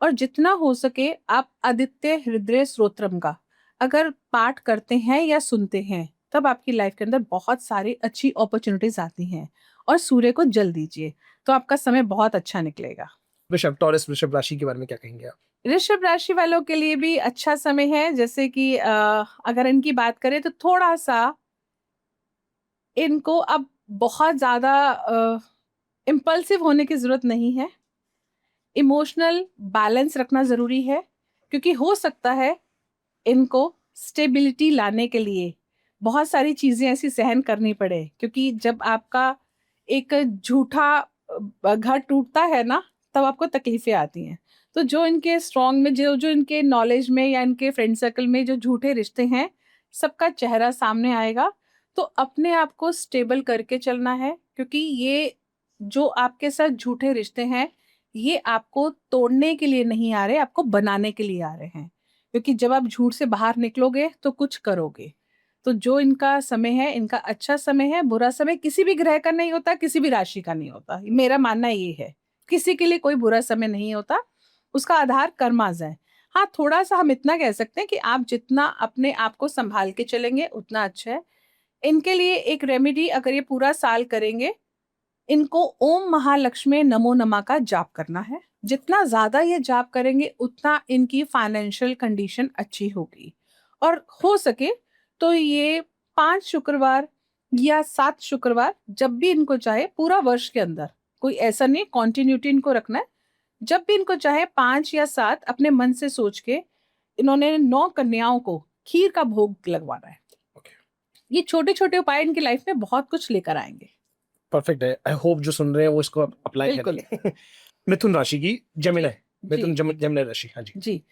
और जितना हो सके आप आदित्य हृदय स्तोत्रम का अगर पाठ करते हैं या सुनते हैं, तब आपकी लाइफ के अंदर बहुत सारी अच्छी अपॉर्चुनिटीज आती हैं। और सूर्य को जल दीजिए तो आपका समय बहुत अच्छा निकलेगा। वृषभ राशि के बारे में क्या कहेंगे आप? ऋषभ राशि वालों के लिए भी अच्छा समय है। जैसे कि अगर इनकी बात करें तो थोड़ा सा इनको अब बहुत ज्यादा इम्पल्सिव होने की जरूरत नहीं है। इमोशनल बैलेंस रखना जरूरी है, क्योंकि हो सकता है इनको स्टेबिलिटी लाने के लिए बहुत सारी चीजें ऐसी सहन करनी पड़े। क्योंकि जब आपका एक झूठा घर टूटता है ना, तब आपको तकलीफें आती हैं। तो जो इनके स्ट्रॉन्ग में, जो इनके नॉलेज में या इनके फ्रेंड सर्कल में जो झूठे रिश्ते हैं, सबका चेहरा सामने आएगा। तो अपने आप को स्टेबल करके चलना है, क्योंकि ये जो आपके साथ झूठे रिश्ते हैं ये आपको तोड़ने के लिए नहीं आ रहे, आपको बनाने के लिए आ रहे हैं। क्योंकि जब आप झूठ से बाहर निकलोगे तो कुछ करोगे। तो जो इनका समय है, इनका अच्छा समय है। बुरा समय किसी भी ग्रह का नहीं होता, किसी भी राशि का नहीं होता। मेरा मानना ये है, किसी के लिए कोई बुरा समय नहीं होता, उसका आधार कर्माज है। हाँ, थोड़ा सा हम इतना कह सकते हैं कि आप जितना अपने आप को संभाल के चलेंगे उतना अच्छा है। इनके लिए एक रेमेडी, अगर ये पूरा साल करेंगे, इनको ओम महालक्ष्मी नमो नमः का जाप करना है। जितना ज्यादा ये जाप करेंगे उतना इनकी फाइनेंशियल कंडीशन अच्छी होगी। और हो सके तो ये 5 शुक्रवार या 7 शुक्रवार जब भी इनको चाहे पूरा वर्ष के अंदर, कोई ऐसा नहीं कॉन्टिन्यूटी इनको रखना है, जब भी इनको चाहे 5 या 7 अपने मन से सोच के इन्होंने 9 कन्याओं को खीर का भोग लगवाना है। Okay. ये छोटे छोटे उपाय इनकी लाइफ में बहुत कुछ लेकर आएंगे। परफेक्ट है। आई होप जो सुन रहे हैं वो इसको अप्लाई बिल्कुल। करें। मिथुन राशि की जेमिनी, मिथुन जी जेमिनी राशि, हाँ जी। जी,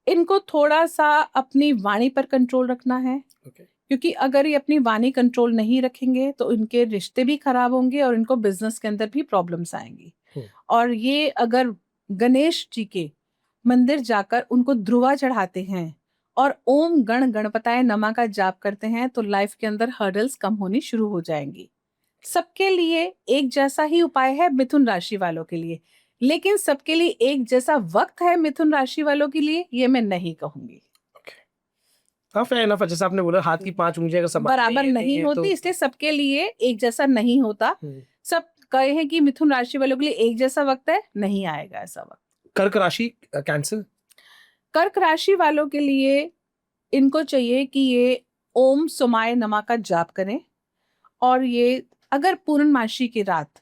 इनको थोड़ा सा अपनी वाणी पर कंट्रोल रखना है, Okay. क्योंकि अगर ये अपनी वाणी कंट्रोल नहीं रखेंगे तो इनके रिश्ते भी खराब होंगे और इनको बिजनेस के अंदर भी प्रॉब्लम्स आएंगी। और ये अगर गणेश जी के मंदिर जाकर उनको ध्रुवा चढ़ाते हैं और ओम गण गणपताय नमः का जाप करते हैं तो लाइफ के अंदर हर्डल्स कम होनी शुरू हो जाएंगी। सबके लिए एक जैसा ही उपाय है मिथुन राशि वालों के लिए, लेकिन सबके लिए एक जैसा वक्त है मिथुन राशि वालों के लिए, ये मैं नहीं कहूंगी। हाँ, फेयर इनफ है। जैसे आपने बोला हाथ की 5 उंगलियां अगर समान बराबर नहीं है होती, तो इसलिए सबके लिए एक जैसा नहीं होता। सब कहे हैं कि मिथुन राशि वालों के लिए एक जैसा वक्त है, नहीं आएगा ऐसा वक्त। कर्क राशि कैंसिल। कर्क राशि वालों के लिए इनको चाहिए कि ये ओम सोमाय नमः का जाप करें और ये अगर पूर्णमासी की रात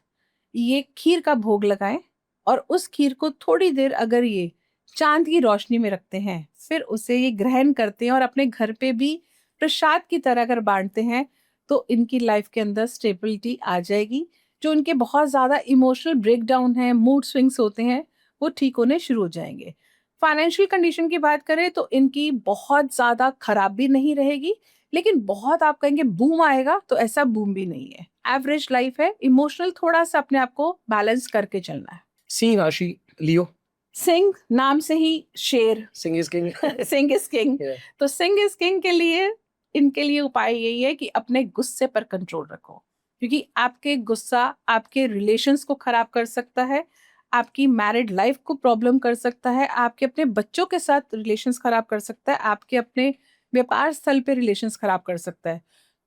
ये खीर का भोग लगाएं और उस खीर को थोड़ी देर अगर ये चांद की रोशनी में रखते हैं, फिर उसे ये ग्रहण करते हैं और अपने घर पे भी प्रसाद की तरह अगर बांटते हैं तो इनकी लाइफ के अंदर स्टेबिलिटी आ जाएगी। जो इनके बहुत ज्यादा इमोशनल ब्रेकडाउन है, मूड स्विंग्स होते हैं, वो ठीक होने शुरू हो जाएंगे। फाइनेंशियल कंडीशन की बात करें तो इनकी बहुत ज्यादा खराब भी नहीं रहेगी, लेकिन बहुत आप कहेंगे बूम आएगा तो ऐसा बूम भी नहीं है। एवरेज लाइफ है, इमोशनल थोड़ा सा अपने आप को बैलेंस करके चलना है। सिंह राशि लियो। सिंह नाम से ही शेर, Singh is king. Singh is king. तो सिंह इज किंग के लिए इनके लिए उपाय यही है कि अपने गुस्से पर कंट्रोल रखो, क्योंकि आपके गुस्सा आपके रिलेशंस को खराब कर सकता है, आपकी मैरिड लाइफ को प्रॉब्लम कर सकता है, आपके अपने बच्चों के साथ रिलेशंस खराब कर सकता है, आपके अपने व्यापार स्थल पे रिलेशंस खराब कर सकता है।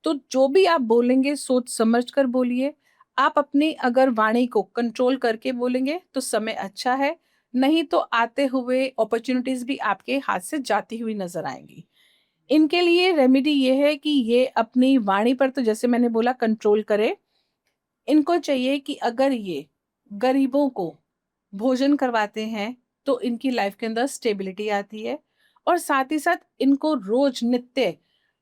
तो जो भी आप बोलेंगे सोच समझ कर बोलिए। आप अपनी अगर वाणी को कंट्रोल करके बोलेंगे तो समय अच्छा है, नहीं तो आते हुए अपॉर्चुनिटीज भी आपके हाथ से जाती हुई नजर आएंगी। इनके लिए रेमेडी ये है कि ये अपनी वाणी पर तो जैसे मैंने बोला कंट्रोल करे। इनको चाहिए कि अगर ये गरीबों को भोजन करवाते हैं तो इनकी लाइफ के अंदर स्टेबिलिटी आती है। और साथ ही साथ इनको रोज नित्य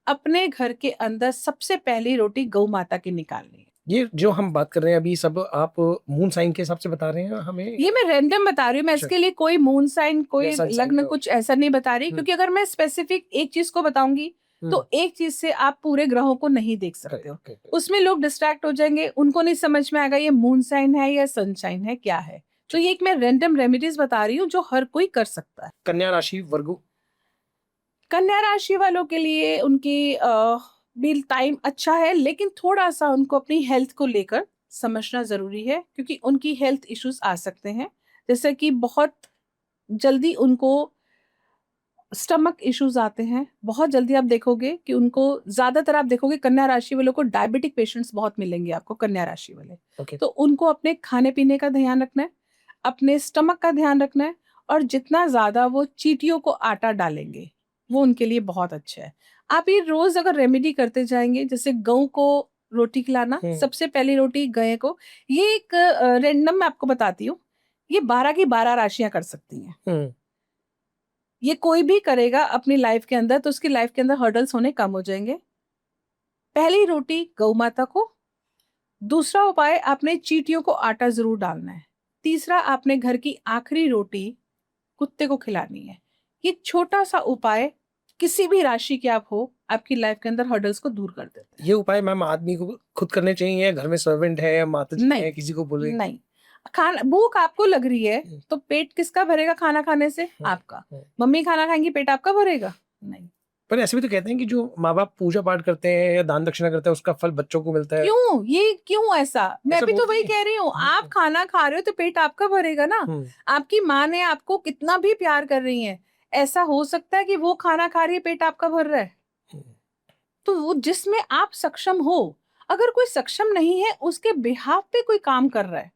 अपने घर के अंदर सबसे पहली रोटी गौ माता की निकालनी है। ये जो हम बात कर रहे हैं अभी सब आप मून साइन के हिसाब से बता रहे हैं हमें? ये मैं रैंडम बता रही हूँ, मैं अच्छा। इसके लिए कोई मून साइन कोई या सन साइन लग्न का- कुछ ऐसा नहीं बता रही, क्योंकि अगर मैं स्पेसिफिक एक चीज को बताऊंगी तो एक चीज से आप पूरे ग्रहों को नहीं देख सकते हो। उसमें लोग डिस्ट्रैक्ट हो जाएंगे, उनको नहीं समझ में आएगा ये मून साइन है या सनशाइन है क्या है। तो ये एक मैं रैंडम रेमेडीज बता रही हूँ जो हर कोई कर सकता है। कन्या राशि वर्गो। कन्या राशि वालों के लिए उनकी भी टाइम अच्छा है, लेकिन थोड़ा सा उनको अपनी हेल्थ को लेकर समझना जरूरी है, क्योंकि उनकी हेल्थ इश्यूज आ सकते हैं। जैसे कि बहुत जल्दी उनको स्टमक इश्यूज आते हैं, बहुत जल्दी आप देखोगे कि उनको ज्यादातर आप देखोगे कन्या राशि वालों को डायबिटिक पेशेंट्स बहुत मिलेंगे आपको, कन्या राशि वाले। तो उनको अपने खाने पीने का ध्यान रखना है, अपने स्टमक का ध्यान रखना है, और जितना ज्यादा वो चींटियों को आटा डालेंगे वो उनके लिए बहुत अच्छा है। आप ये रोज अगर रेमेडी करते जाएंगे, जैसे गऊ को रोटी खिलाना, सबसे पहली रोटी गाय को, ये एक रैंडम मैं आपको बताती हूँ, ये 12 की 12 राशियां कर सकती हैं। ये कोई भी करेगा अपनी लाइफ के अंदर तो उसकी लाइफ के अंदर हर्डल्स होने कम हो जाएंगे। पहली रोटी गौ माता को, दूसरा उपाय आपने चींटियों को आटा जरूर डालना है, तीसरा आपने घर की आखिरी रोटी कुत्ते को खिलानी है। ये छोटा सा उपाय किसी भी राशि के आप हो, आपकी लाइफ के अंदर हर्डल्स को दूर कर देते हैं। ये उपाय मैम आदमी को खुद करने चाहिए या घर में सर्वेंट है या माता जी है किसी को बोले? नहीं, खाना भूख आपको लग रही है तो पेट किसका भरेगा खाना खाने से? आपका। मम्मी खाना खाएंगी, पेट आपका भरेगा? नहीं। पर ऐसे भी तो कहते हैं कि जो माँ बाप पूजा पाठ करते हैं या दान दक्षिणा करते हैं उसका फल बच्चों को मिलता है। क्यों? ये क्यों ऐसा? मैं भी तो वही कह रही हूँ, आप खाना खा रहे हो तो पेट आपका भरेगा ना। आपकी माँ ने आपको कितना भी प्यार कर रही है, ऐसा हो सकता है कि वो खाना खा रही है पेट आपका भर रहा है? तो वो जिसमें आप सक्षम हो, अगर कोई सक्षम नहीं है उसके बिहाफ पे कोई काम कर रहा है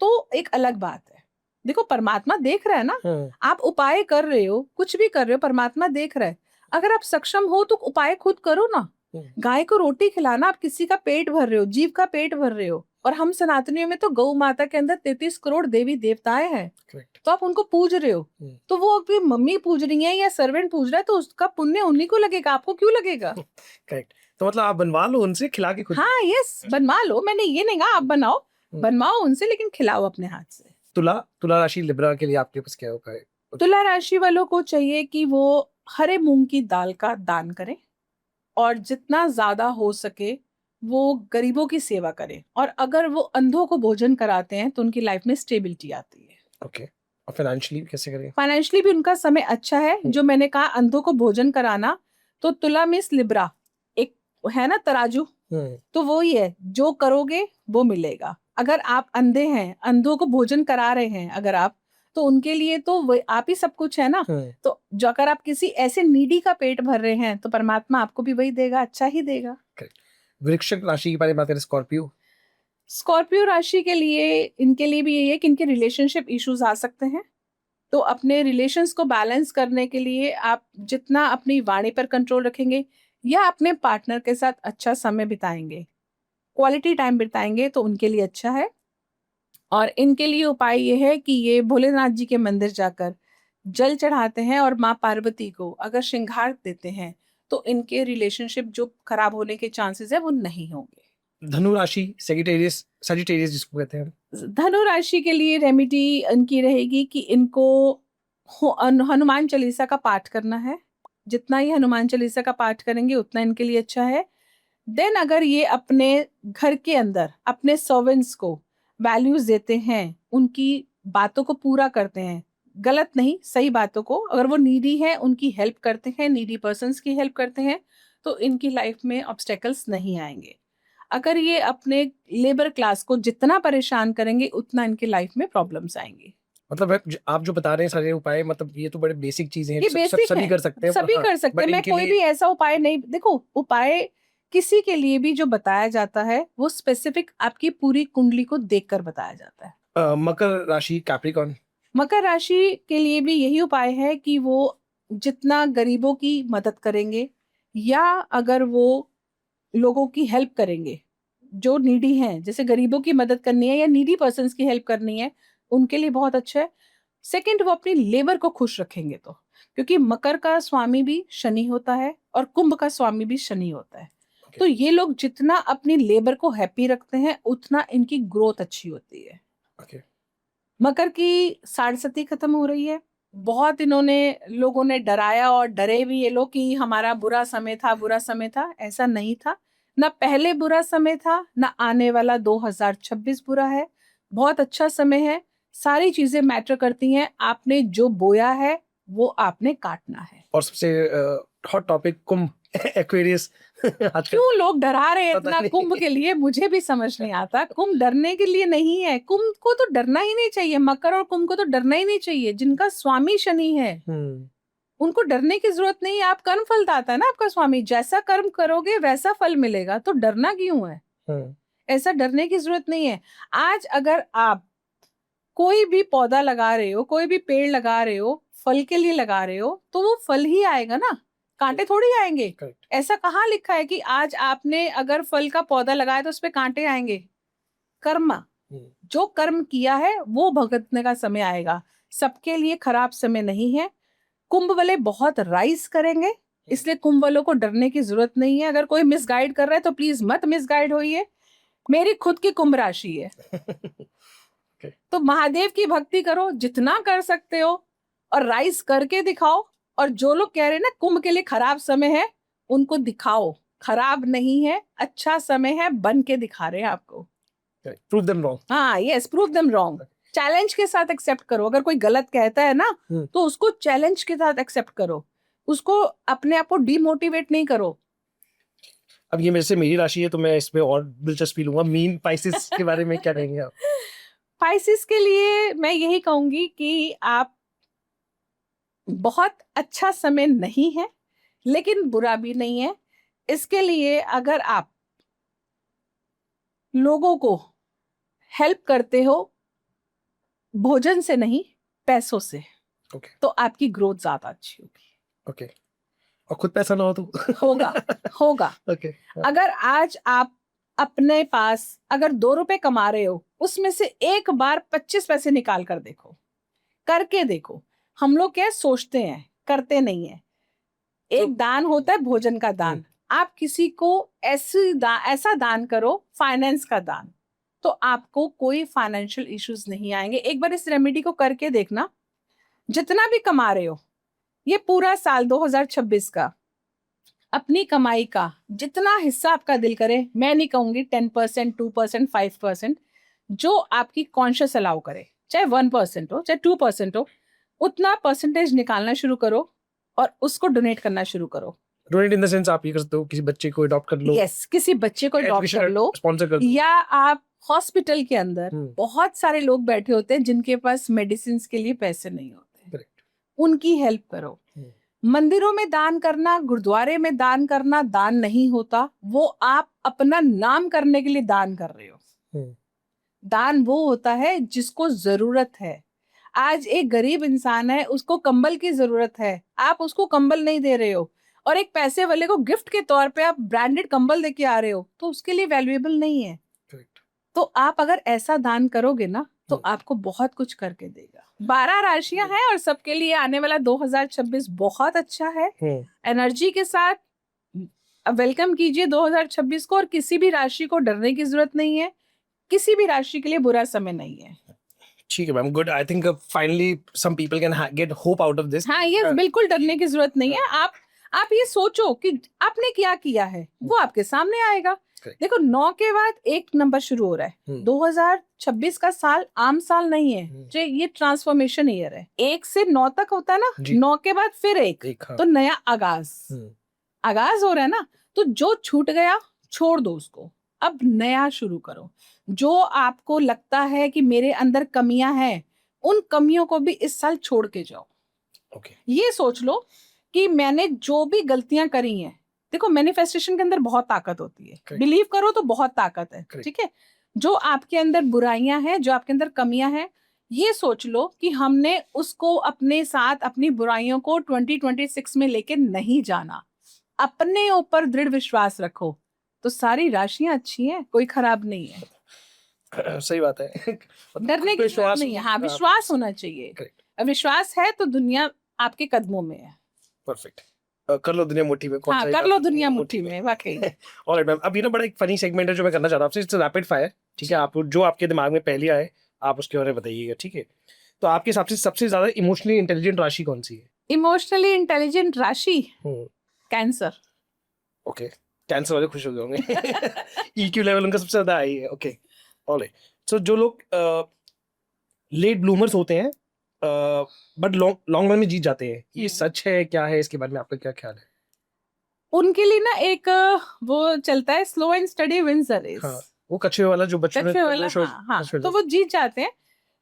तो एक अलग बात है। देखो परमात्मा देख रहा है ना, आप उपाय कर रहे हो, कुछ भी कर रहे हो, परमात्मा देख रहा है। अगर आप सक्षम हो तो उपाय खुद करो ना। गाय को रोटी खिलाना, आप किसी का पेट भर रहे हो, जीव का पेट भर रहे हो। और हम सनातनियों में तो गौ माता के अंदर 33 करोड़ देवी देवताएं हैं, तो आप उनको पूज रहे हो। तो वो अगर मम्मी पूज रही है या सर्वेंट पूज रहा है तो उसका पुण्य उन्हीं को लगेगा, आपको क्यों लगेगा? करेक्ट। तो मतलब आप बनवा लो उनसे, खिला के खुद। हाँ यस, बनवा लो, मैंने ये नहीं कहा आप बनाओ, बनवाओ उनसे, लेकिन खिलाओ अपने हाथ से। तुला राशि लिब्रा के लिए आपके पास क्या उपाय? तुला राशि वालों को चाहिए कि वो हरे मूंग की दाल का दान करें और जितना ज्यादा हो सके वो गरीबों की सेवा करें। और अगर वो अंधों को भोजन कराते हैं तो उनकी लाइफ में स्टेबिलिटी आती है। ओके। और फाइनेंशियली कैसे करें? फाइनेंशियली भी उनका समय अच्छा है। जो मैंने कहा अंधों को भोजन कराना, तो तुला मिस लिब्रा एक है ना तराजू, तो वो ही है, जो करोगे वो मिलेगा। अगर आप अंधे हैं, अंधों को भोजन करा रहे हैं अगर आप, तो उनके लिए तो आप ही सब कुछ है ना। तो जो अगर आप किसी ऐसे नीडी का पेट भर रहे हैं तो परमात्मा आपको भी वही देगा, अच्छा ही देगा। वृश्चिक राशि के बारे में बात करें, स्कॉर्पियो। स्कॉर्पियो राशि के लिए, इनके लिए भी यही है कि इनके रिलेशनशिप इश्यूज आ सकते हैं। तो अपने रिलेशंस को बैलेंस करने के लिए आप जितना अपनी वाणी पर कंट्रोल रखेंगे या अपने पार्टनर के साथ अच्छा समय बिताएंगे, क्वालिटी टाइम बिताएंगे, तो उनके लिए अच्छा है। और इनके लिए उपाय ये है कि ये भोलेनाथ जी के मंदिर जाकर जल चढ़ाते हैं और माँ पार्वती को अगर श्रृंगार देते हैं तो इनके रिलेशनशिप जो खराब होने के चांसेस है वो नहीं होंगे। धनु राशि, सजिटेरियस जिसको कहते हैं। धनु राशि के लिए रेमेडी इनकी रहेगी कि इनको हनुमान चालीसा का पाठ करना है। जितना ही हनुमान चालीसा का पाठ करेंगे उतना इनके लिए अच्छा है। देन अगर ये अपने घर के अंदर अपने सर्वेंट्स को वैल्यूज देते हैं, उनकी बातों को पूरा करते हैं, गलत नहीं सही बातों को, अगर वो नीडी है उनकी हेल्प करते हैं, नीडी पर्सन्स की हेल्प करते हैं, तो इनकी लाइफ में ऑब्स्टेकल्स नहीं आएंगे। अगर ये अपने लेबर क्लास को जितना परेशान करेंगे उतना इनकी लाइफ में प्रॉब्लम्स आएंगी। मतलब आप जो बता रहे हैं सारे उपाय, मतलब ये तो बड़े बेसिक चीजें हैं, ये बेसिक सभी है, कर सकते हैं। सभी कर सकते हैं। मैं कोई भी ऐसा उपाय नहीं, देखो उपाय किसी के लिए भी जो बताया जाता है वो स्पेसिफिक आपकी पूरी कुंडली को देखकर बताया जाता है। मकर राशि, कैप्रिकॉर्न। मकर राशि के लिए भी यही उपाय है कि वो जितना गरीबों की मदद करेंगे या अगर वो लोगों की हेल्प करेंगे जो नीडी हैं, जैसे गरीबों की मदद करनी है या नीडी पर्सन्स की हेल्प करनी है, उनके लिए बहुत अच्छा है। सेकंड, वो अपनी लेबर को खुश रखेंगे तो, क्योंकि मकर का स्वामी भी शनि होता है और कुंभ का स्वामी भी शनि होता है। तो ये लोग जितना अपनी लेबर को हैप्पी रखते हैं उतना इनकी ग्रोथ अच्छी होती है। मकर की साढ़सती खत्म हो रही है। बहुत इन्होंने लोगों ने डराया और डरे भी ये लोग कि हमारा बुरा समय था, बुरा समय था। ऐसा नहीं था, ना पहले बुरा समय था ना आने वाला 2026 बुरा है, बहुत अच्छा समय है। सारी चीजें मैटर करती हैं, आपने जो बोया है वो आपने काटना है। और सबसे हॉट टॉपिक कुंभ, एक्वेरियस। क्यों लोग डरा रहे हैं इतना कुंभ के लिए, मुझे भी समझ नहीं आता। कुंभ डरने के लिए नहीं है, कुंभ को तो डरना ही नहीं चाहिए, मकर और कुंभ को तो डरना ही नहीं चाहिए। जिनका स्वामी शनि है उनको डरने की जरूरत नहीं है। आप कर्म फल दाता है ना आपका स्वामी, जैसा कर्म करोगे वैसा फल मिलेगा, तो डरना क्यों है? ऐसा डरने की जरूरत नहीं है। आज अगर आप कोई भी पौधा लगा रहे हो, कोई भी पेड़ लगा रहे हो, फल के लिए लगा रहे हो, तो वो फल ही आएगा ना, कांटे थोड़ी आएंगे। ऐसा कहाँ लिखा है कि आज आपने अगर फल का पौधा लगाया तो उस पे कांटे आएंगे? कर्म, जो कर्म किया है वो भुगतने का समय आएगा। सबके लिए खराब समय नहीं है। कुंभ वाले बहुत राइज करेंगे, इसलिए कुंभ वालों को डरने की जरूरत नहीं है। अगर कोई मिसगाइड कर रहा है तो प्लीज मत मिसगाइड होइए। मेरी खुद की कुंभ राशि है। तो महादेव की भक्ति करो जितना कर सकते हो और राइज करके दिखाओ। और जो लोग कह रहे हैं ना कुंभ के लिए खराब समय है, उनको दिखाओ खराब नहीं है, अच्छा समय है, बन के दिखा रहे हैं आपको। Prove them wrong. हाँ yes, prove them wrong. Challenge के साथ एक्सेप्ट करो। अगर कोई गलत कहता है ना तो उसको चैलेंज के साथ एक्सेप्ट करो, उसको अपने आप को डिमोटिवेट नहीं करो। अब ये मेरी राशि है तो मैं इसमें और दिलचस्पी लूंगा। मीन पाइसेस के बारे में क्या कहेंगे आप? पाइसेस के लिए मैं यही कहूंगी कि आप, बहुत अच्छा समय नहीं है लेकिन बुरा भी नहीं है। इसके लिए अगर आप लोगों को हेल्प करते हो, भोजन से नहीं, पैसों से, ओके तो आपकी ग्रोथ ज्यादा अच्छी होगी। ओके, और खुद पैसा ना हो तो होगा होगा। ओके अगर आज आप अपने पास अगर 2 रुपए कमा रहे हो, उसमें से एक बार 25 पैसे निकाल कर देखो, करके देखो। हम लोग क्या सोचते हैं, करते नहीं है। एक दान होता है भोजन का दान, आप किसी को ऐसा दान करो, फाइनेंस का दान, तो आपको कोई फाइनेंशियल इश्यूज नहीं आएंगे। एक बार इस रेमेडी को करके देखना। जितना भी कमा रहे हो, ये पूरा साल 2026 का अपनी कमाई का जितना हिस्सा आपका दिल करे, मैं नहीं कहूंगी 10%, 2%, 5%, जो आपकी कॉन्शियस अलाउ करे, चाहे 1% हो, चाहे 2% हो, उतना परसेंटेज निकालना शुरू करो और उसको डोनेट करना शुरू करो। डोनेट इन द सेंस आप ये कर सकते हो, किसी बच्चे को अडॉप्ट कर लो, यस, किसी बच्चे को अडॉप्ट कर लो, स्पॉन्सर कर दो, या आप हॉस्पिटल के अंदर बहुत सारे लोग बैठे होते हैं जिनके पास मेडिसिन के लिए पैसे नहीं होते, करेक्ट, उनकी हेल्प करो। मंदिरों में दान करना, गुरुद्वारे में दान करना दान नहीं होता, वो आप अपना नाम करने के लिए दान कर रहे हो। दान वो होता है जिसको जरूरत है। आज एक गरीब इंसान है, उसको कंबल की जरूरत है, आप उसको कंबल नहीं दे रहे हो, और एक पैसे वाले को गिफ्ट के तौर पे आप ब्रांडेड कंबल देके आ रहे हो, तो उसके लिए वैल्यूएबल नहीं है। तो आप अगर ऐसा दान करोगे ना, तो आपको बहुत कुछ करके देगा। 12 राशियां हैं और सबके लिए आने वाला 2026 बहुत अच्छा है। एनर्जी के साथ वेलकम कीजिए 2026 को, और किसी भी राशि को डरने की जरूरत नहीं है, किसी भी राशि के लिए बुरा समय नहीं है। ठीक है ma'am, good. I think finally some people can get hope out of this. हाँ, ये बिल्कुल डरने की जरूरत नहीं है। आप ये सोचो कि आपने क्या किया है, वो आपके सामने आएगा। देखो, 9 के बाद 1 नंबर शुरू हो रहा है। 2026 का साल आम साल नहीं है, ये ट्रांसफॉर्मेशन ईयर है। 1 से 9 तक होता है ना, 9 के बाद फिर 1, तो नया आगाज हो रहा है ना। तो जो छूट गया छोड़ दो उसको, अब नया शुरू करो। जो आपको लगता है कि मेरे अंदर कमियां हैं, उन कमियों को भी इस साल छोड़ के जाओ। ये सोच लो कि मैंने जो भी गलतियां करी हैं, देखो मैनिफेस्टेशन के अंदर बहुत ताकत होती है, बिलीव करो तो बहुत ताकत है, ठीक है। जो आपके अंदर बुराइयां हैं, जो आपके अंदर कमियां हैं, ये सोच लो कि हमने उसको अपने साथ, अपनी बुराइयों को 2026 में लेके नहीं जाना। अपने ऊपर दृढ़ विश्वास रखो, तो सारी राशियां अच्छी हैं, कोई खराब नहीं है। सही बात है। डरने की जरूरत नहीं है। हाँ, विश्वास होना चाहिए। विश्वास है तो दुनिया आपके कदमों में है। परफेक्ट। कर लो दुनिया मुट्ठी में। हाँ, कर लो दुनिया मुट्ठी में, वाकई। ऑलराइट मैम, अब ये ना बड़ा एक फनी सेगमेंट है जो मैं करना चाहता हूँ आपसे। इट्स रैपिड फायर, ठीक है। आप जो आपके दिमाग में पहले आए आप उसके बारे में बताइएगा, ठीक है। तो आपके हिसाब से सबसे ज्यादा इमोशनली इंटेलिजेंट राशि कौन सी है? इमोशनली इंटेलिजेंट राशि कैंसर। ओके, कैंसर वाले खुश हो गए होंगे। ईक्यू लेवल उनका सबसे ज्यादा हाई है। Okay, alright. सो जो लोग लेट ब्लूमर्स होते हैं बट लॉन्ग रन में जीत जाते हैं, ये सच है क्या है? इसके बारे में आपका क्या ख्याल है? उनके लिए ना एक वो चलता है, slow and steady wins the race. हाँ, वो कछुए वाला जो बच्चों कछुए वाला, हाँ, तो वो जीत जाते हैं।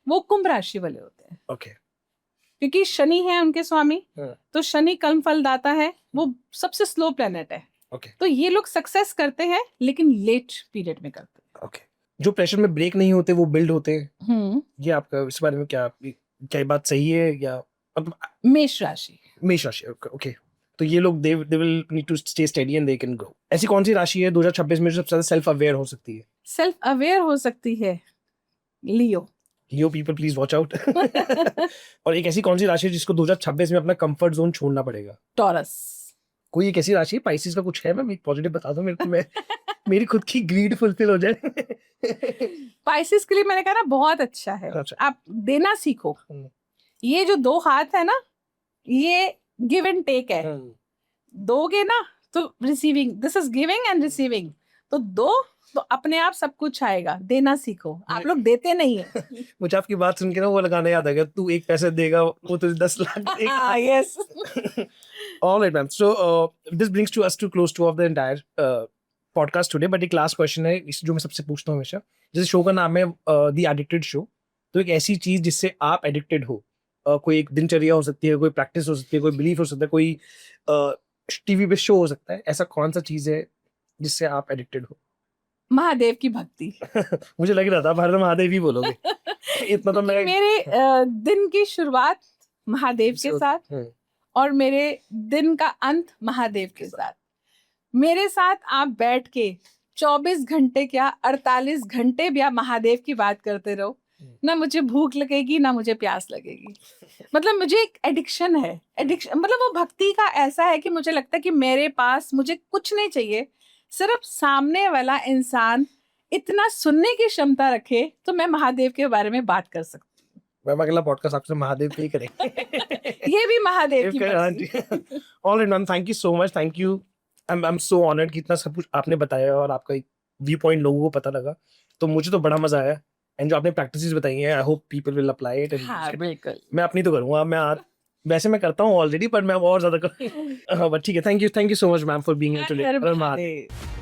वो कुंभ राशि वाले होते हैं। ओके, क्योंकि शनि है उनके स्वामी, तो शनि कर्म फलदाता है, वो सबसे स्लो प्लेनेट है। ओके, तो ये लोग सक्सेस करते हैं लेकिन लेट पीरियड में करते हैं। ओके, जो प्रेशर में ब्रेक नहीं होते वो बिल्ड होते हैं। ये आपका इस बारे में क्या बात सही है या? मेष राशि। मेष राशि, ओके। तो ये लोग they will need to stay steady and they can grow. ऐसी कौन सी राशि है 2026 में जो सबसे ज्यादा सेल्फ अवेयर हो सकती है? सेल्फ अवेयर हो सकती है लियो। लियो पीपल प्लीज वॉच आउट। और एक ऐसी कौन सी राशि है जिसको 2026 में अपना कंफर्ट जोन छोड़ना पड़ेगा? टॉरस। कोई एक ऐसी राशि है? पाइसेस का कुछ है? मैं पॉजिटिव बता दो मेरे को, मैं मेरी खुद की ग्रीड फुलफिल हो जाए। पाइसेस के लिए मैंने कहा ना, बहुत अच्छा है। अच्छा। आप देना सीखो। ये जो 2 हाथ है ना, ये गिव एंड टेक है। दोगे ना तो receiving, this is giving and receiving. तो दो तो अपने आप सब कुछ आएगा। देना सीखो, आप लोग देते नहीं है। मुझे आपकी बात सुन के ना वो लगाना याद आ गया, तू 1 पैसे देगा वो तुझे 10 लाख देगा। Yes. Alright ma'am, so this brings to us to close to of the entire podcast today. But एक लास्ट क्वेश्चन है जो मैं सबसे पूछता हूँ हमेशा। जैसे शो का नाम है द एडिक्टेड शो, तो एक ऐसी चीज जिससे आप एडिक्टेड हो, कोई एक दिनचर्या हो सकती है, कोई प्रैक्टिस हो सकती है, कोई बिलीफ हो सकता है, कोई टीवी पे शो हो सकता है, ऐसा कौन सा चीज है जिससे आप एडिक्टेड हो? महादेव की भक्ति। मुझे लग रहा था भारत महादेव ही बोलोगे। इतना तो मैं मेरे दिन की शुरुआत महादेव के साथ और मेरे दिन का अंत महादेव के साथ। मेरे साथ आप बैठ के 24 घंटे क्या 48 घंटे भी आप महादेव की बात करते रहो, ना मुझे भूख लगेगी ना मुझे प्यास लगेगी। मतलब मुझे एक एडिक्शन है, एडिक्शन मतलब वो भक्ति का ऐसा है कि मुझे लगता है कि मेरे पास मुझे कुछ नहीं चाहिए, सिर्फ सामने वाला इंसान इतना सुनने की क्षमता रखे तो मैं महादेव के बारे में बात कर सकती मैम अगला पॉडकास्ट आपसे महादेव पे ही करेंगे। हूँ। ये भी महादेव की भक्ति। All right ma'am, thank you so much, thank you. I am so honoured कि इतना सब कुछ आपने बताया और आपका व्यू पॉइंट लोगों को पता लगा, तो मुझे तो बड़ा मजा आया। एंड जो आपने प्रैक्टिसेस बताई हैं, I hope people will apply it. हाँ बिल्कुल, मैं अपनी तो करूंगा, वैसे मैं करता हूँ ऑलरेडी, पर मैं और ज्यादा हाँ, बट ठीक है। Thank you so much ma'am for being here today. Her her Mahadev.